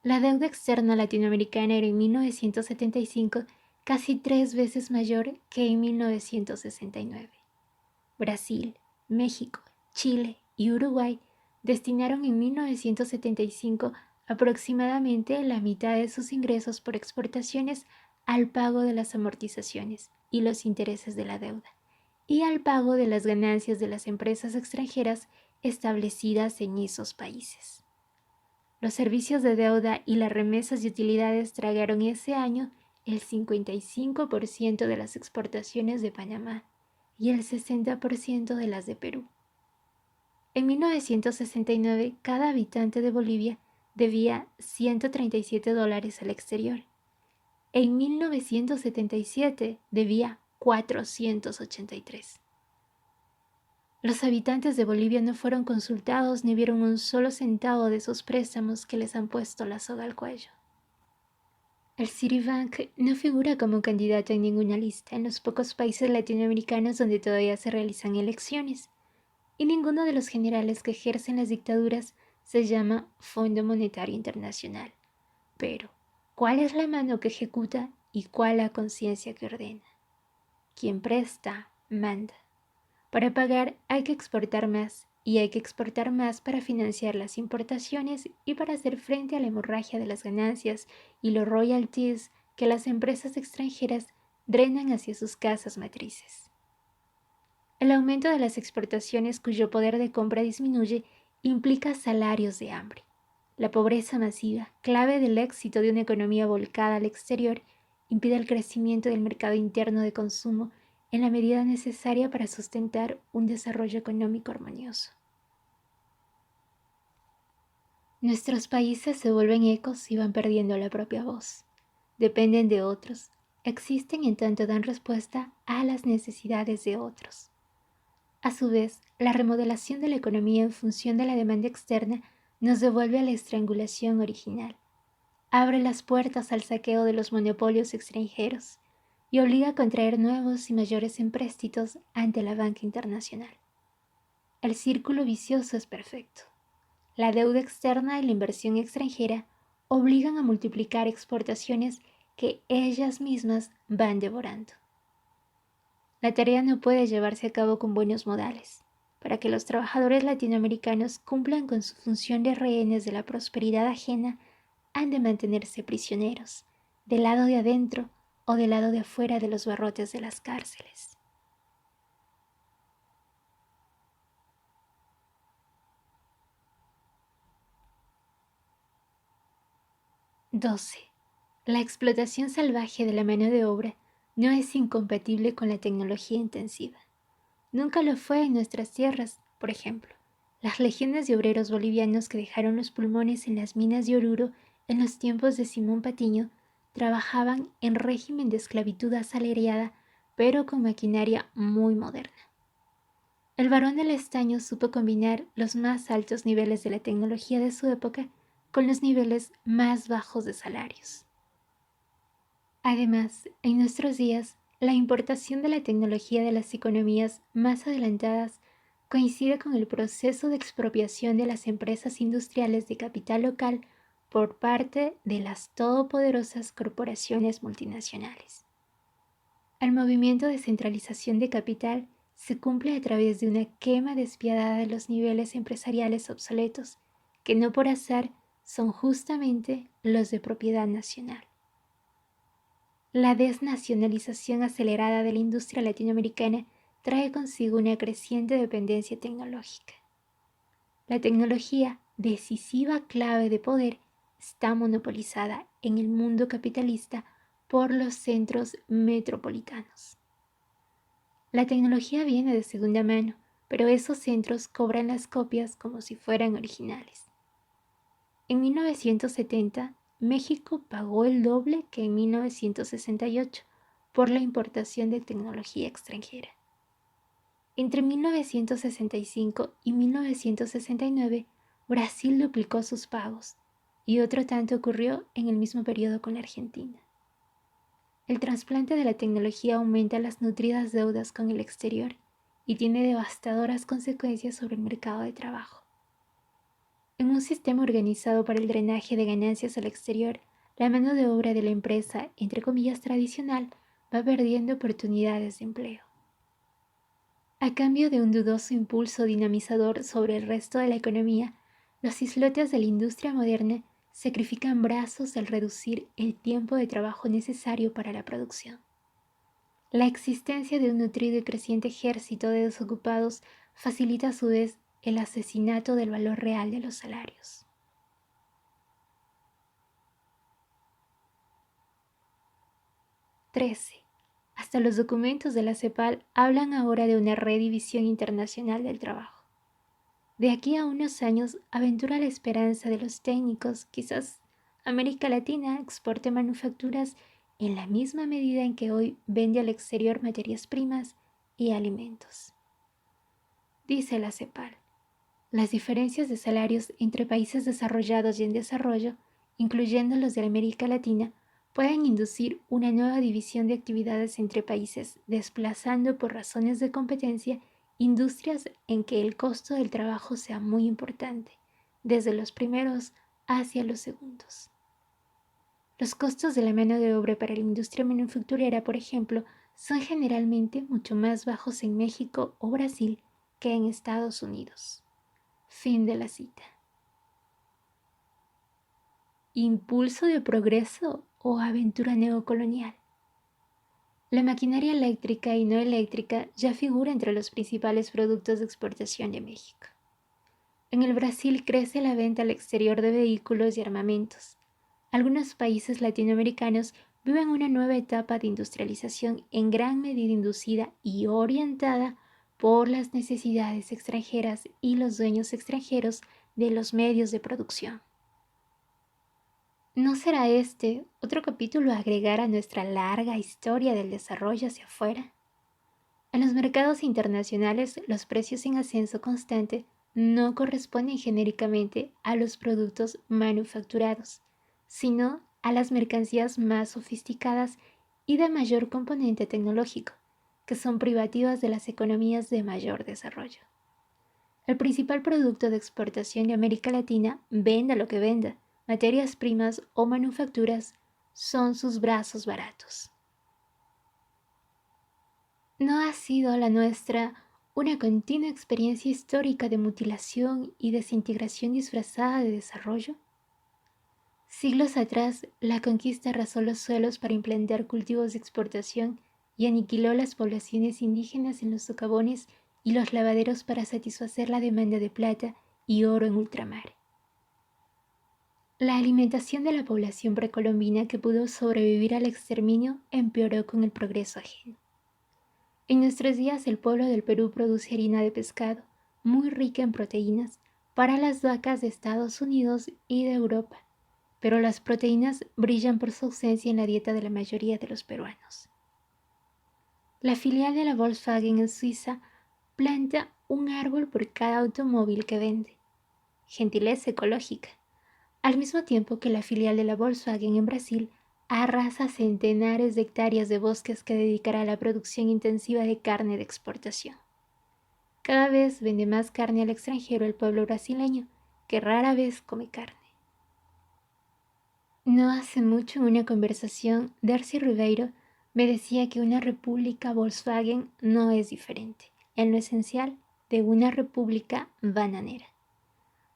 La deuda externa latinoamericana era en 1975 casi 3 veces mayor que en 1969. Brasil, México, Chile y Uruguay destinaron en 1975 aproximadamente la mitad de sus ingresos por exportaciones al pago de las amortizaciones y los intereses de la deuda, y al pago de las ganancias de las empresas extranjeras establecidas en esos países. Los servicios de deuda y las remesas de utilidades tragaron ese año el 55% de las exportaciones de Panamá y el 60% de las de Perú. En 1969, cada habitante de Bolivia debía $137 al exterior. En 1977 debía 483. Los habitantes de Bolivia no fueron consultados ni vieron un solo centavo de esos préstamos que les han puesto la soga al cuello. El Citibank no figura como candidato en ninguna lista en los pocos países latinoamericanos donde todavía se realizan elecciones, y ninguno de los generales que ejercen las dictaduras se llama Fondo Monetario Internacional. Pero, ¿cuál es la mano que ejecuta y cuál la conciencia que ordena? Quien presta, manda. Para pagar hay que exportar más, y hay que exportar más para financiar las importaciones y para hacer frente a la hemorragia de las ganancias y los royalties que las empresas extranjeras drenan hacia sus casas matrices. El aumento de las exportaciones cuyo poder de compra disminuye implica salarios de hambre. La pobreza masiva, clave del éxito de una economía volcada al exterior, impide el crecimiento del mercado interno de consumo en la medida necesaria para sustentar un desarrollo económico armonioso. Nuestros países se vuelven ecos y van perdiendo la propia voz. Dependen de otros, existen en tanto dan respuesta a las necesidades de otros. A su vez, la remodelación de la economía en función de la demanda externa nos devuelve a la estrangulación original. Abre las puertas al saqueo de los monopolios extranjeros y obliga a contraer nuevos y mayores empréstitos ante la banca internacional. el círculo vicioso es perfecto. La deuda externa y la inversión extranjera obligan a multiplicar exportaciones que ellas mismas van devorando. La tarea no puede llevarse a cabo con buenos modales. Para que los trabajadores latinoamericanos cumplan con su función de rehenes de la prosperidad ajena, han de mantenerse prisioneros, del lado de adentro o del lado de afuera de los barrotes de las cárceles. (12) La explotación salvaje de la mano de obra no es incompatible con la tecnología intensiva. Nunca lo fue en nuestras tierras, por ejemplo. Las legiones de obreros bolivianos que dejaron los pulmones en las minas de Oruro en los tiempos de Simón Patiño trabajaban en régimen de esclavitud asalariada, pero con maquinaria muy moderna. El barón del estaño supo combinar los más altos niveles de la tecnología de su época con los niveles más bajos de salarios. Además, en nuestros días, la importación de la tecnología de las economías más adelantadas coincide con el proceso de expropiación de las empresas industriales de capital local por parte de las todopoderosas corporaciones multinacionales. El movimiento de centralización de capital se cumple a través de una quema despiadada de los niveles empresariales obsoletos, que no por azar son justamente los de propiedad nacional. La desnacionalización acelerada de la industria latinoamericana trae consigo una creciente dependencia tecnológica. La tecnología, decisiva clave de poder, está monopolizada en el mundo capitalista por los centros metropolitanos. La tecnología viene de segunda mano, pero esos centros cobran las copias como si fueran originales. En 1970, México pagó el doble que en 1968 por la importación de tecnología extranjera. Entre 1965 y 1969, Brasil duplicó sus pagos, y otro tanto ocurrió en el mismo periodo con la Argentina. El trasplante de la tecnología aumenta las nutridas deudas con el exterior y tiene devastadoras consecuencias sobre el mercado de trabajo. En un sistema organizado para el drenaje de ganancias al exterior, la mano de obra de la empresa, entre comillas tradicional, va perdiendo oportunidades de empleo. A cambio de un dudoso impulso dinamizador sobre el resto de la economía, los islotes de la industria moderna sacrifican brazos al reducir el tiempo de trabajo necesario para la producción. La existencia de un nutrido y creciente ejército de desocupados facilita a su vez el asesinato del valor real de los salarios. (13) Hasta los documentos de la CEPAL hablan ahora de una redivisión internacional del trabajo. De aquí a unos años aventura la esperanza de los técnicos, quizás América Latina exporte manufacturas en la misma medida en que hoy vende al exterior materias primas y alimentos. Dice la CEPAL, las diferencias de salarios entre países desarrollados y en desarrollo, incluyendo los de América Latina, pueden inducir una nueva división de actividades entre países, desplazando por razones de competencia industrias en que el costo del trabajo sea muy importante, desde los primeros hacia los segundos. Los costos de la mano de obra para la industria manufacturera, por ejemplo, son generalmente mucho más bajos en México o Brasil que en Estados Unidos. Fin de la cita. ¿Impulso de progreso o aventura neocolonial? La maquinaria eléctrica y no eléctrica ya figura entre los principales productos de exportación de México. En el Brasil crece la venta al exterior de vehículos y armamentos. Algunos países latinoamericanos viven una nueva etapa de industrialización en gran medida inducida y orientada por las necesidades extranjeras y los dueños extranjeros de los medios de producción. ¿No será este otro capítulo a agregar a nuestra larga historia del desarrollo hacia afuera? En los mercados internacionales, los precios en ascenso constante no corresponden genéricamente a los productos manufacturados, sino a las mercancías más sofisticadas y de mayor componente tecnológico, que son privativas de las economías de mayor desarrollo. El principal producto de exportación de América Latina, venda lo que venda, materias primas o manufacturas, son sus brazos baratos. ¿No ha sido la nuestra una continua experiencia histórica de mutilación y desintegración disfrazada de desarrollo? Siglos atrás, la conquista arrasó los suelos para implantar cultivos de exportación y aniquiló las poblaciones indígenas en los socavones y los lavaderos para satisfacer la demanda de plata y oro en ultramar. La alimentación de la población precolombina que pudo sobrevivir al exterminio empeoró con el progreso ajeno. En nuestros días el pueblo del Perú produce harina de pescado, muy rica en proteínas, para las vacas de Estados Unidos y de Europa, pero las proteínas brillan por su ausencia en la dieta de la mayoría de los peruanos. La filial de la Volkswagen en Suiza planta un árbol por cada automóvil que vende. Gentileza ecológica. Al mismo tiempo que la filial de la Volkswagen en Brasil arrasa centenares de hectáreas de bosques que dedicará a la producción intensiva de carne de exportación. Cada vez vende más carne al extranjero el pueblo brasileño, que rara vez come carne. No hace mucho en una conversación, Darcy Ribeiro me decía que una república Volkswagen no es diferente, en lo esencial, de una república bananera.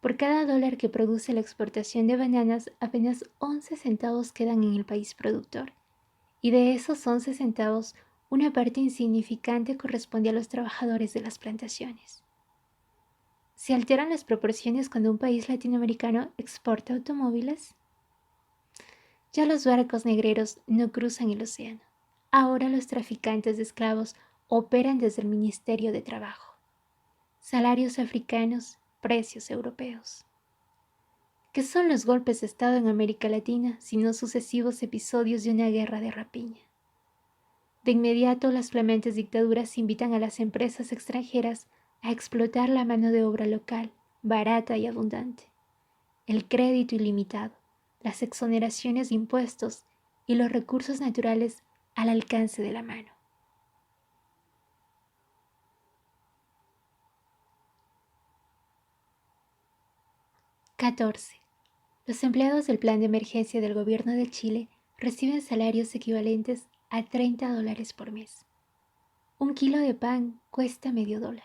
Por cada dólar que produce la exportación de bananas, apenas 11 centavos quedan en el país productor. Y de esos 11 centavos, una parte insignificante corresponde a los trabajadores de las plantaciones. ¿Se alteran las proporciones cuando un país latinoamericano exporta automóviles? Ya los barcos negreros no cruzan el océano. Ahora los traficantes de esclavos operan desde el Ministerio de Trabajo. Salarios africanos, precios europeos. ¿Qué son los golpes de Estado en América Latina sino sucesivos episodios de una guerra de rapiña? De inmediato, las flamantes dictaduras invitan a las empresas extranjeras a explotar la mano de obra local, barata y abundante. El crédito ilimitado, las exoneraciones de impuestos y los recursos naturales al alcance de la mano. �14. Los empleados del plan de emergencia del gobierno de Chile reciben salarios equivalentes a $30 por mes. Un kilo de pan cuesta $0.50.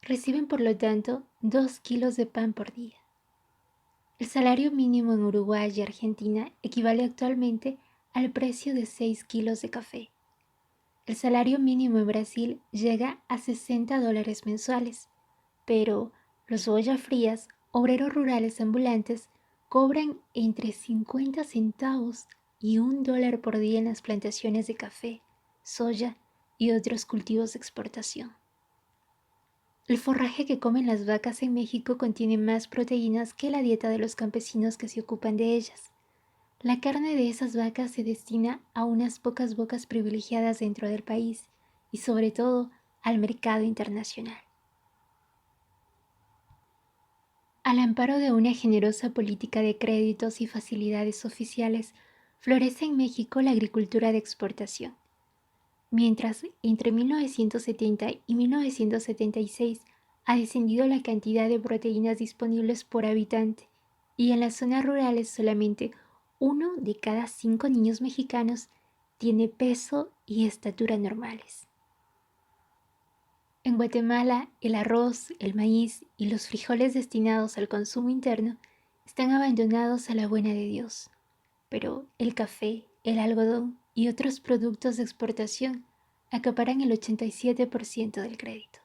Reciben, por lo tanto, 2 kilos de pan por día. El salario mínimo en Uruguay y Argentina equivale actualmente al precio de 6 kilos de café. El salario mínimo en Brasil llega a $60 mensuales, pero los boya frías, obreros rurales ambulantes, cobran entre 50 centavos y $1 por día en las plantaciones de café, soya y otros cultivos de exportación. El forraje que comen las vacas en México contiene más proteínas que la dieta de los campesinos que se ocupan de ellas. La carne de esas vacas se destina a unas pocas bocas privilegiadas dentro del país y sobre todo al mercado internacional. Al amparo de una generosa política de créditos y facilidades oficiales, florece en México la agricultura de exportación. Mientras entre 1970 y 1976 ha descendido la cantidad de proteínas disponibles por habitante y en las zonas rurales solamente 1 de cada 5 niños mexicanos tiene peso y estatura normales. En Guatemala, el arroz, el maíz y los frijoles destinados al consumo interno están abandonados a la buena de Dios, pero el café, el algodón y otros productos de exportación acaparan el 87% del crédito.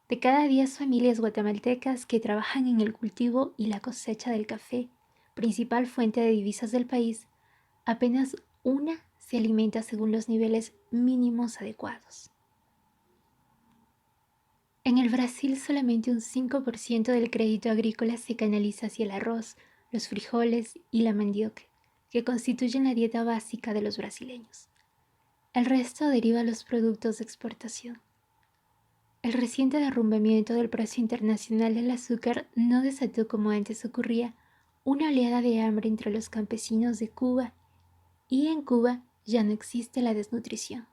De cada 10 familias guatemaltecas que trabajan en el cultivo y la cosecha del café, principal fuente de divisas del país, apenas una se alimenta según los niveles mínimos adecuados. En el Brasil solamente un 5% del crédito agrícola se canaliza hacia el arroz, los frijoles y la mandioca, que constituyen la dieta básica de los brasileños. El resto deriva a los productos de exportación. El reciente derrumbamiento del precio internacional del azúcar no desató, como antes ocurría, una oleada de hambre entre los campesinos de Cuba, y en Cuba ya no existe la desnutrición.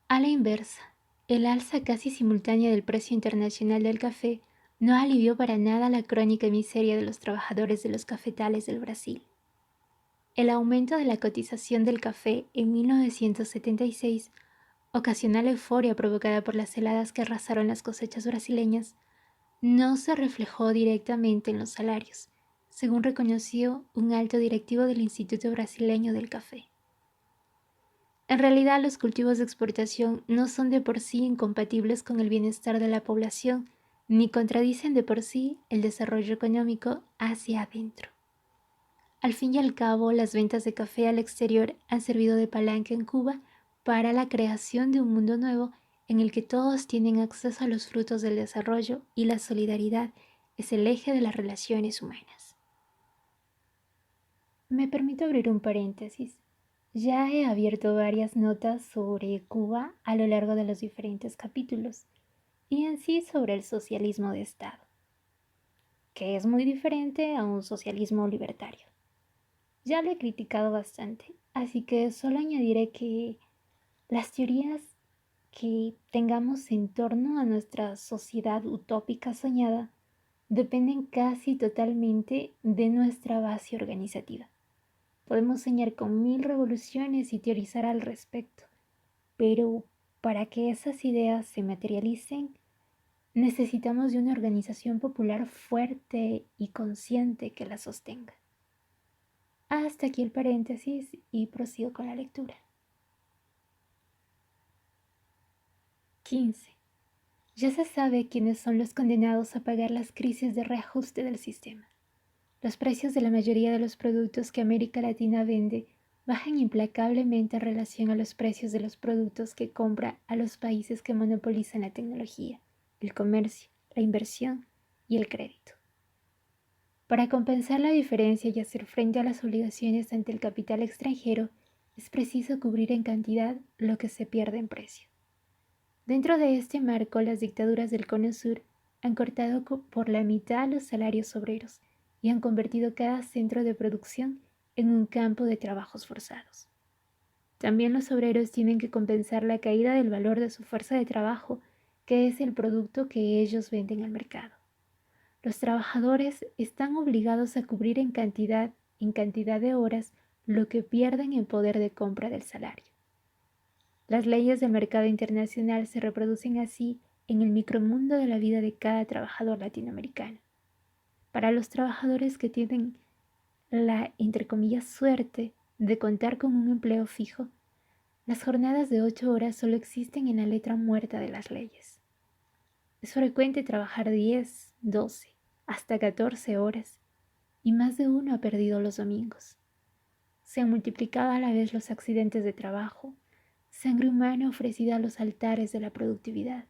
A la inversa, El alza casi simultánea del precio internacional del café no alivió para nada la crónica miseria de los trabajadores de los cafetales del Brasil. El aumento de la cotización del café en 1976 ocasionó la euforia provocada por las heladas que arrasaron las cosechas brasileñas, no se reflejó directamente en los salarios, según reconoció un alto directivo del Instituto Brasileño del Café. En realidad, los cultivos de exportación no son de por sí incompatibles con el bienestar de la población, ni contradicen de por sí el desarrollo económico hacia adentro. Al fin y al cabo, las ventas de café al exterior han servido de palanca en Cuba para la creación de un mundo nuevo en el que todos tienen acceso a los frutos del desarrollo y la solidaridad es el eje de las relaciones humanas. Me permito abrir un paréntesis. Ya he abierto varias notas sobre Cuba a lo largo de los diferentes capítulos y en sí sobre el socialismo de Estado, que es muy diferente a un socialismo libertario. Ya lo he criticado bastante, así que solo añadiré que las teorías que tengamos en torno a nuestra sociedad utópica soñada dependen casi totalmente de nuestra base organizativa. Podemos soñar con 1000 revoluciones y teorizar al respecto, pero para que esas ideas se materialicen, necesitamos de una organización popular fuerte y consciente que la sostenga. Hasta aquí el paréntesis y prosigo con la lectura. 15. Ya se sabe quiénes son los condenados a pagar las crisis de reajuste del sistema. Los precios de la mayoría de los productos que América Latina vende bajan implacablemente en relación a los precios de los productos que compra a los países que monopolizan la tecnología, el comercio, la inversión y el crédito. Para compensar la diferencia y hacer frente a las obligaciones ante el capital extranjero, es preciso cubrir en cantidad lo que se pierde en precio. Dentro de este marco, las dictaduras del Cono Sur han cortado por la mitad los salarios obreros y han convertido cada centro de producción en un campo de trabajos forzados. También los obreros tienen que compensar la caída del valor de su fuerza de trabajo, que es el producto que ellos venden al mercado. Los trabajadores están obligados a cubrir en cantidad de horas lo que pierden en poder de compra del salario. Las leyes del mercado internacional se reproducen así en el micromundo de la vida de cada trabajador latinoamericano. Para los trabajadores que tienen la, entre comillas, suerte de contar con un empleo fijo, las jornadas de 8 horas solo existen en la letra muerta de las leyes. Es frecuente trabajar 10, 12, hasta 14 horas, y más de uno ha perdido los domingos. Se han multiplicado a la vez los accidentes de trabajo, sangre humana ofrecida a los altares de la productividad.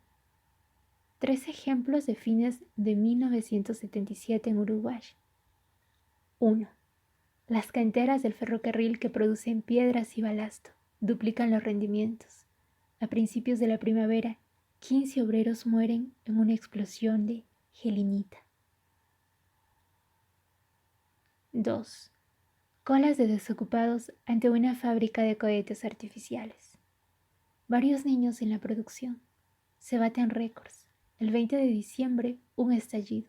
3 ejemplos de fines de 1977 en Uruguay. 1. Las canteras del ferrocarril que producen piedras y balasto duplican los rendimientos. A principios de la primavera, 15 obreros mueren en una explosión de gelinita. 2. Colas de desocupados ante una fábrica de cohetes artificiales. Varios niños en la producción. Se baten récords. El 20 de diciembre, un estallido.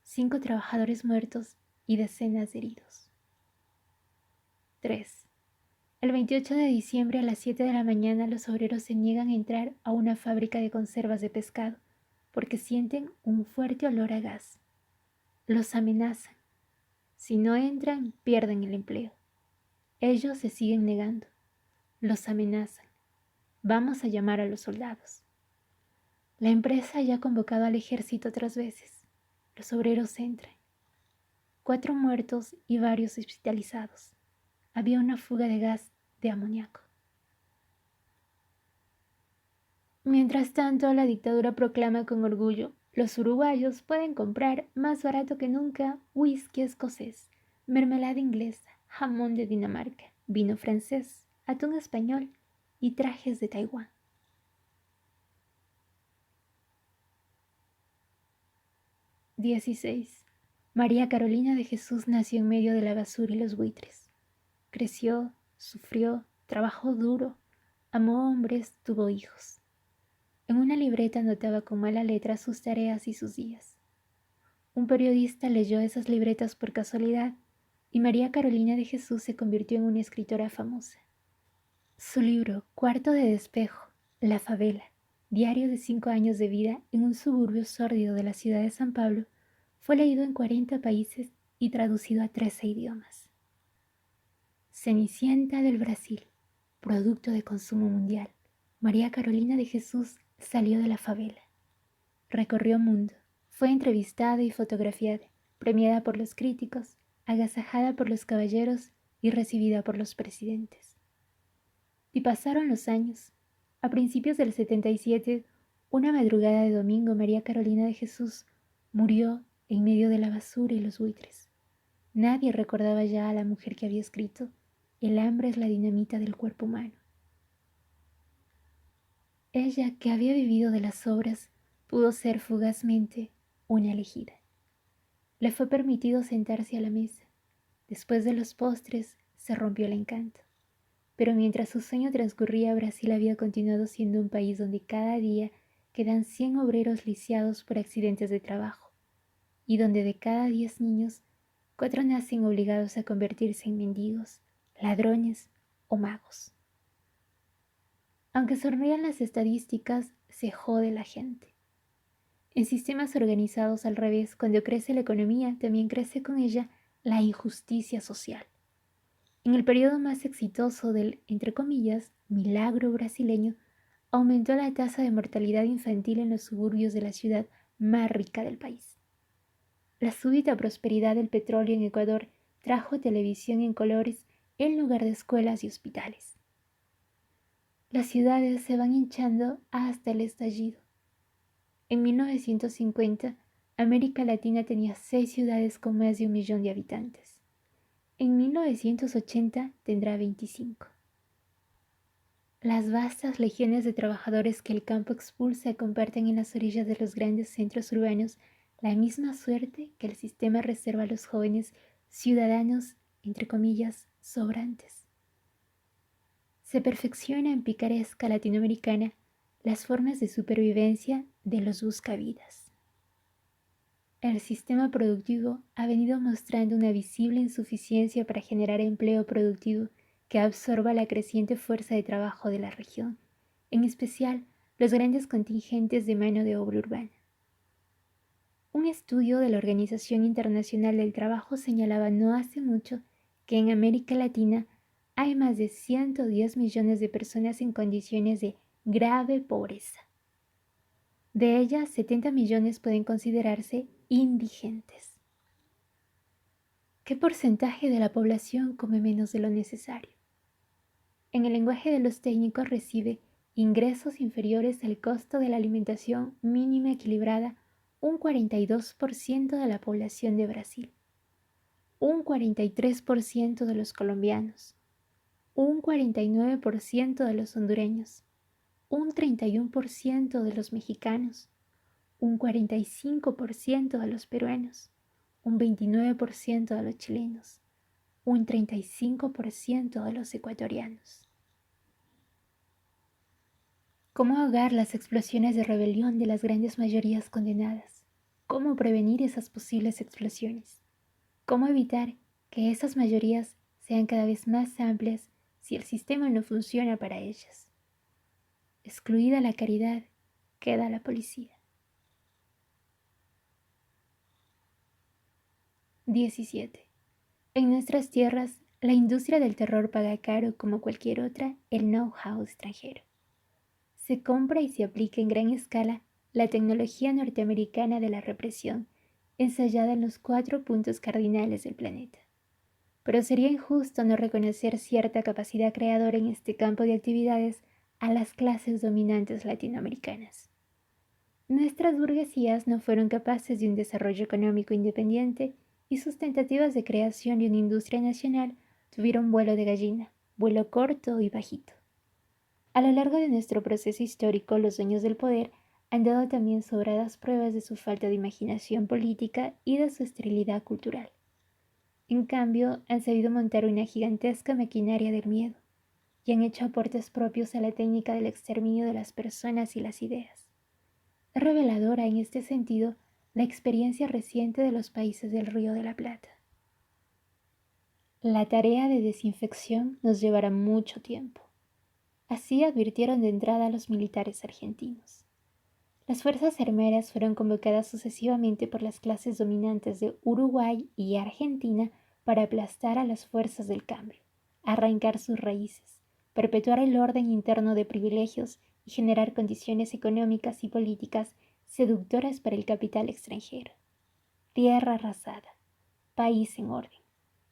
5 trabajadores muertos y decenas de heridos. 3. El 28 de diciembre a las 7 de la mañana los obreros se niegan a entrar a una fábrica de conservas de pescado porque sienten un fuerte olor a gas. Los amenazan. Si no entran, pierden el empleo. Ellos se siguen negando. Los amenazan. Vamos a llamar a los soldados. La empresa ya ha convocado al ejército otras veces. Los obreros entran. 4 muertos y varios hospitalizados. Había una fuga de gas de amoníaco. Mientras tanto, la dictadura proclama con orgullo: los uruguayos pueden comprar más barato que nunca whisky escocés, mermelada inglesa, jamón de Dinamarca, vino francés, atún español y trajes de Taiwán. 16. María Carolina de Jesús nació en medio de la basura y los buitres. Creció, sufrió, trabajó duro, amó hombres, tuvo hijos. En una libreta anotaba con mala letra sus tareas y sus días. Un periodista leyó esas libretas por casualidad y María Carolina de Jesús se convirtió en una escritora famosa. Su libro Cuarto de despejo, La favela, diario de 5 años de vida en un suburbio sórdido de la ciudad de San Pablo, fue leído en 40 países y traducido a 13 idiomas. Cenicienta del Brasil, producto de consumo mundial, María Carolina de Jesús salió de la favela. Recorrió mundo, fue entrevistada y fotografiada, premiada por los críticos, agasajada por los caballeros y recibida por los presidentes. Y pasaron los años. A principios del 77, una madrugada de domingo, María Carolina de Jesús murió en medio de la basura y los buitres. Nadie recordaba ya a la mujer que había escrito El hambre es la dinamita del cuerpo humano. Ella, que había vivido de las obras, pudo ser fugazmente una elegida. Le fue permitido sentarse a la mesa. Después de los postres, se rompió el encanto. Pero mientras su sueño transcurría, Brasil había continuado siendo un país donde cada día quedan 100 obreros lisiados por accidentes de trabajo, y donde de cada 10 niños, 4 nacen obligados a convertirse en mendigos, ladrones o magos. Aunque sonrían las estadísticas, se jode la gente. En sistemas organizados al revés, cuando crece la economía, también crece con ella la injusticia social. En el periodo más exitoso del, entre comillas, milagro brasileño, aumentó la tasa de mortalidad infantil en los suburbios de la ciudad más rica del país. La súbita prosperidad del petróleo en Ecuador trajo televisión en colores en lugar de escuelas y hospitales. Las ciudades se van hinchando hasta el estallido. En 1950, América Latina tenía 6 ciudades con más de 1 millón de habitantes. En 1980 tendrá 25. Las vastas legiones de trabajadores que el campo expulsa comparten en las orillas de los grandes centros urbanos la misma suerte que el sistema reserva a los jóvenes ciudadanos, entre comillas, sobrantes. Se perfecciona en picaresca latinoamericana las formas de supervivencia de los buscavidas. El sistema productivo ha venido mostrando una visible insuficiencia para generar empleo productivo que absorba la creciente fuerza de trabajo de la región, en especial los grandes contingentes de mano de obra urbana. Un estudio de la Organización Internacional del Trabajo señalaba no hace mucho que en América Latina hay más de 110 millones de personas en condiciones de grave pobreza. De ellas, 70 millones pueden considerarse indigentes. ¿Qué porcentaje de la población come menos de lo necesario? En el lenguaje de los técnicos recibe ingresos inferiores al costo de la alimentación mínima equilibrada un 42% de la población de Brasil, un 43% de los colombianos, un 49% de los hondureños, un 31% de los mexicanos, un 45% de los peruanos, un 29% de los chilenos, un 35% de los ecuatorianos. ¿Cómo ahogar las explosiones de rebelión de las grandes mayorías condenadas? ¿Cómo prevenir esas posibles explosiones? ¿Cómo evitar que esas mayorías sean cada vez más amplias si el sistema no funciona para ellas? Excluida la caridad, queda la policía. 17. En nuestras tierras, la industria del terror paga caro como cualquier otra el know-how extranjero. Se compra y se aplica en gran escala la tecnología norteamericana de la represión, ensayada en los 4 puntos cardinales del planeta. Pero sería injusto no reconocer cierta capacidad creadora en este campo de actividades a las clases dominantes latinoamericanas. Nuestras burguesías no fueron capaces de un desarrollo económico independiente y sus tentativas de creación de una industria nacional tuvieron vuelo de gallina, vuelo corto y bajito. A lo largo de nuestro proceso histórico, los dueños del poder han dado también sobradas pruebas de su falta de imaginación política y de su esterilidad cultural. En cambio, han sabido montar una gigantesca maquinaria del miedo, y han hecho aportes propios a la técnica del exterminio de las personas y las ideas. Es reveladora en este sentido la experiencia reciente de los países del Río de la Plata. La tarea de desinfección nos llevará mucho tiempo. Así advirtieron de entrada los militares argentinos. Las fuerzas armadas fueron convocadas sucesivamente por las clases dominantes de Uruguay y Argentina para aplastar a las fuerzas del cambio, arrancar sus raíces, perpetuar el orden interno de privilegios y generar condiciones económicas y políticas seductoras para el capital extranjero. Tierra arrasada, país en orden,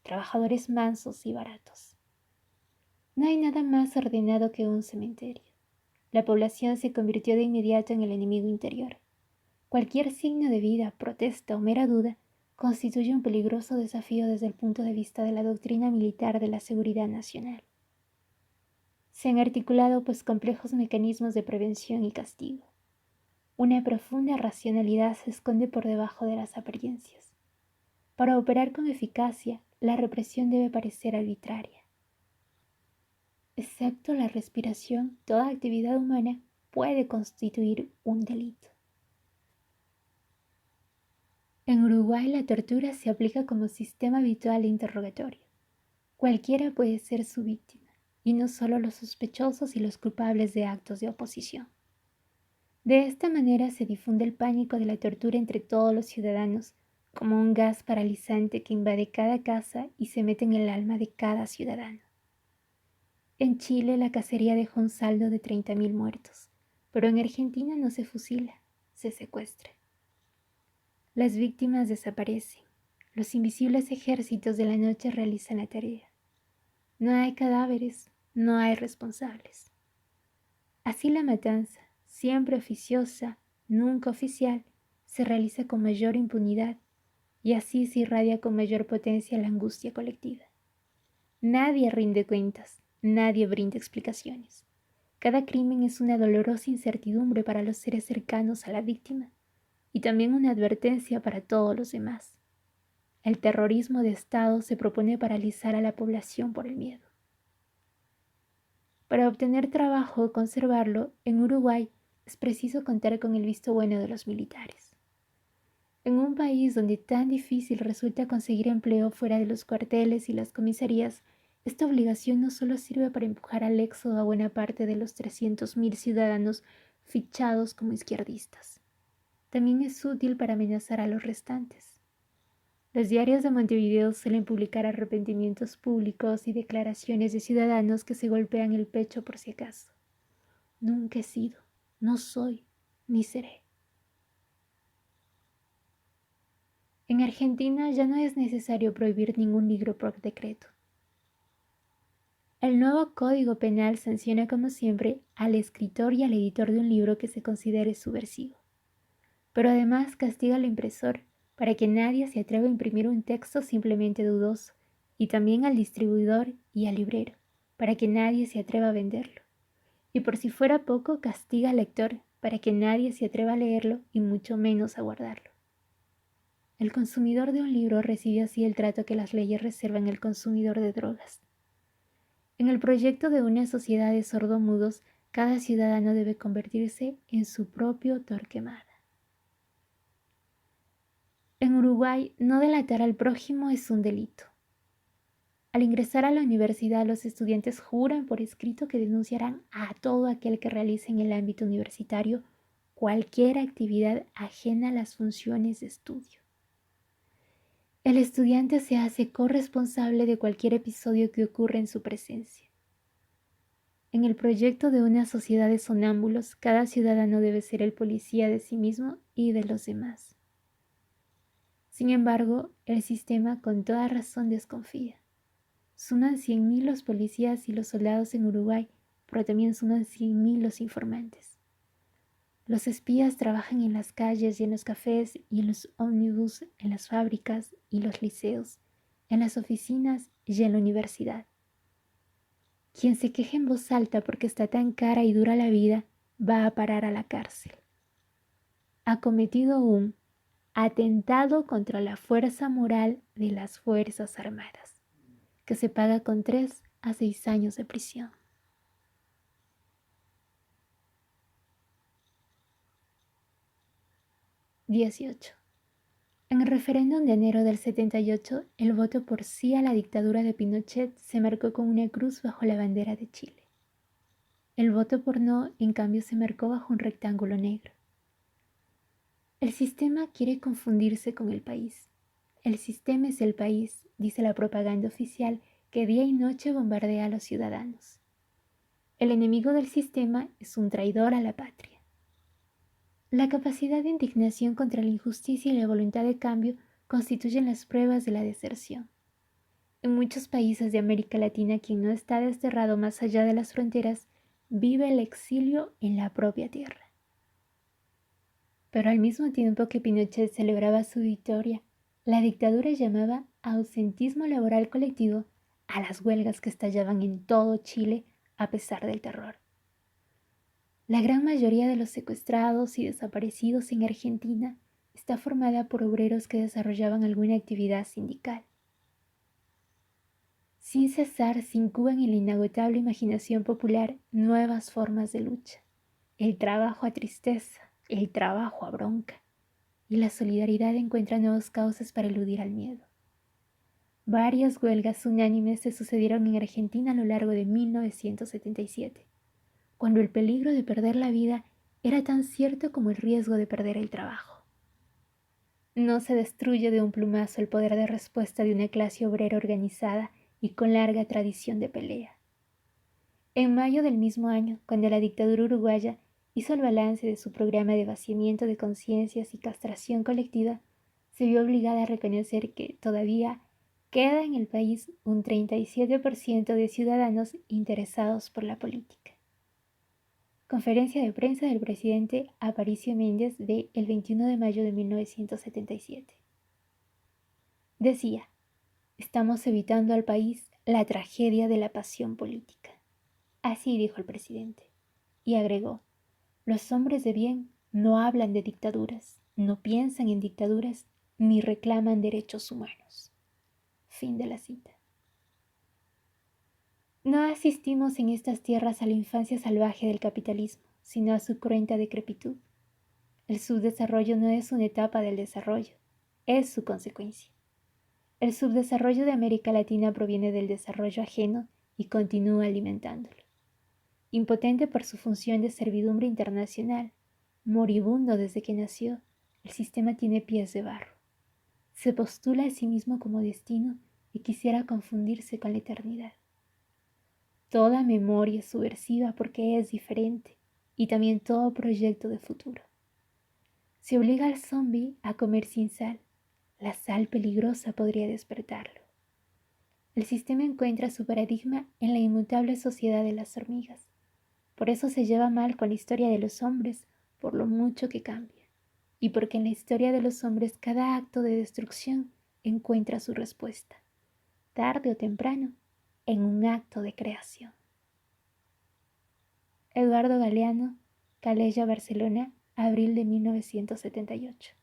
trabajadores mansos y baratos. No hay nada más ordenado que un cementerio. La población se convirtió de inmediato en el enemigo interior. Cualquier signo de vida, protesta o mera duda constituye un peligroso desafío desde el punto de vista de la doctrina militar de la seguridad nacional. Se han articulado pues complejos mecanismos de prevención y castigo. Una profunda racionalidad se esconde por debajo de las apariencias. Para operar con eficacia, la represión debe parecer arbitraria. Excepto la respiración, toda actividad humana puede constituir un delito. En Uruguay la tortura se aplica como sistema habitual de interrogatorio. Cualquiera puede ser su víctima, y no solo los sospechosos y los culpables de actos de oposición. De esta manera se difunde el pánico de la tortura entre todos los ciudadanos, como un gas paralizante que invade cada casa y se mete en el alma de cada ciudadano. En Chile la cacería dejó un saldo de 30.000 muertos, pero en Argentina no se fusila, se secuestra. Las víctimas desaparecen. Los invisibles ejércitos de la noche realizan la tarea. No hay cadáveres, no hay responsables. Así la matanza, siempre oficiosa, nunca oficial, se realiza con mayor impunidad y así se irradia con mayor potencia la angustia colectiva. Nadie rinde cuentas, nadie brinda explicaciones. Cada crimen es una dolorosa incertidumbre para los seres cercanos a la víctima y también una advertencia para todos los demás. El terrorismo de Estado se propone paralizar a la población por el miedo. Para obtener trabajo o conservarlo, en Uruguay es preciso contar con el visto bueno de los militares. En un país donde tan difícil resulta conseguir empleo fuera de los cuarteles y las comisarías, esta obligación no solo sirve para empujar al éxodo a buena parte de los 300.000 ciudadanos fichados como izquierdistas. También es útil para amenazar a los restantes. Los diarios de Montevideo suelen publicar arrepentimientos públicos y declaraciones de ciudadanos que se golpean el pecho por si acaso. Nunca he sido, no soy, ni seré. En Argentina ya no es necesario prohibir ningún libro por decreto. El nuevo Código Penal sanciona como siempre al escritor y al editor de un libro que se considere subversivo. Pero además castiga al impresor para que nadie se atreva a imprimir un texto simplemente dudoso, y también al distribuidor y al librero, para que nadie se atreva a venderlo. Y por si fuera poco, castiga al lector para que nadie se atreva a leerlo y mucho menos a guardarlo. El consumidor de un libro recibe así el trato que las leyes reservan al consumidor de drogas. En el proyecto de una sociedad de sordomudos, cada ciudadano debe convertirse en su propio Torquemada. En Uruguay, no delatar al prójimo es un delito. Al ingresar a la universidad, los estudiantes juran por escrito que denunciarán a todo aquel que realice en el ámbito universitario cualquier actividad ajena a las funciones de estudio. El estudiante se hace corresponsable de cualquier episodio que ocurra en su presencia. En el proyecto de una sociedad de sonámbulos, cada ciudadano debe ser el policía de sí mismo y de los demás. Sin embargo, el sistema con toda razón desconfía. Suman 100.000 los policías y los soldados en Uruguay, pero también suman 100.000 los informantes. Los espías trabajan en las calles y en los cafés y en los ómnibus, en las fábricas y los liceos, en las oficinas y en la universidad. Quien se queje en voz alta porque está tan cara y dura la vida, va a parar a la cárcel. Ha cometido un atentado contra la fuerza moral de las Fuerzas Armadas, que se paga con 3 a 6 años de prisión. 18. En el referéndum de enero del 78, el voto por sí a la dictadura de Pinochet se marcó con una cruz bajo la bandera de Chile. El voto por no, en cambio, se marcó bajo un rectángulo negro. El sistema quiere confundirse con el país. El sistema es el país, dice la propaganda oficial, que día y noche bombardea a los ciudadanos. El enemigo del sistema es un traidor a la patria. La capacidad de indignación contra la injusticia y la voluntad de cambio constituyen las pruebas de la deserción. En muchos países de América Latina, quien no está desterrado más allá de las fronteras, vive el exilio en la propia tierra. Pero al mismo tiempo que Pinochet celebraba su victoria, la dictadura llamaba ausentismo laboral colectivo a las huelgas que estallaban en todo Chile a pesar del terror. La gran mayoría de los secuestrados y desaparecidos en Argentina está formada por obreros que desarrollaban alguna actividad sindical. Sin cesar se incuban en la inagotable imaginación popular nuevas formas de lucha, el trabajo a tristeza, el trabajo a bronca, y la solidaridad encuentra nuevas causas para eludir al miedo. Varias huelgas unánimes se sucedieron en Argentina a lo largo de 1977, cuando el peligro de perder la vida era tan cierto como el riesgo de perder el trabajo. No se destruye de un plumazo el poder de respuesta de una clase obrera organizada y con larga tradición de pelea. En mayo del mismo año, cuando la dictadura uruguaya hizo el balance de su programa de vaciamiento de conciencias y castración colectiva, se vio obligada a reconocer que todavía queda en el país un 37% de ciudadanos interesados por la política. Conferencia de prensa del presidente Aparicio Méndez de el 21 de mayo de 1977. Decía: estamos evitando al país la tragedia de la pasión política. Así dijo el presidente. Y agregó: los hombres de bien no hablan de dictaduras, no piensan en dictaduras, ni reclaman derechos humanos. Fin de la cita. No asistimos en estas tierras a la infancia salvaje del capitalismo, sino a su cruenta decrepitud. El subdesarrollo no es una etapa del desarrollo, es su consecuencia. El subdesarrollo de América Latina proviene del desarrollo ajeno y continúa alimentándolo. Impotente por su función de servidumbre internacional, moribundo desde que nació, el sistema tiene pies de barro. Se postula a sí mismo como destino y quisiera confundirse con la eternidad. Toda memoria es subversiva porque es diferente, y también todo proyecto de futuro. Se obliga al zombi a comer sin sal. La sal peligrosa podría despertarlo. El sistema encuentra su paradigma en la inmutable sociedad de las hormigas. Por eso se lleva mal con la historia de los hombres, por lo mucho que cambia, y porque en la historia de los hombres cada acto de destrucción encuentra su respuesta, tarde o temprano, en un acto de creación. Eduardo Galeano, Calella, Barcelona, abril de 1978.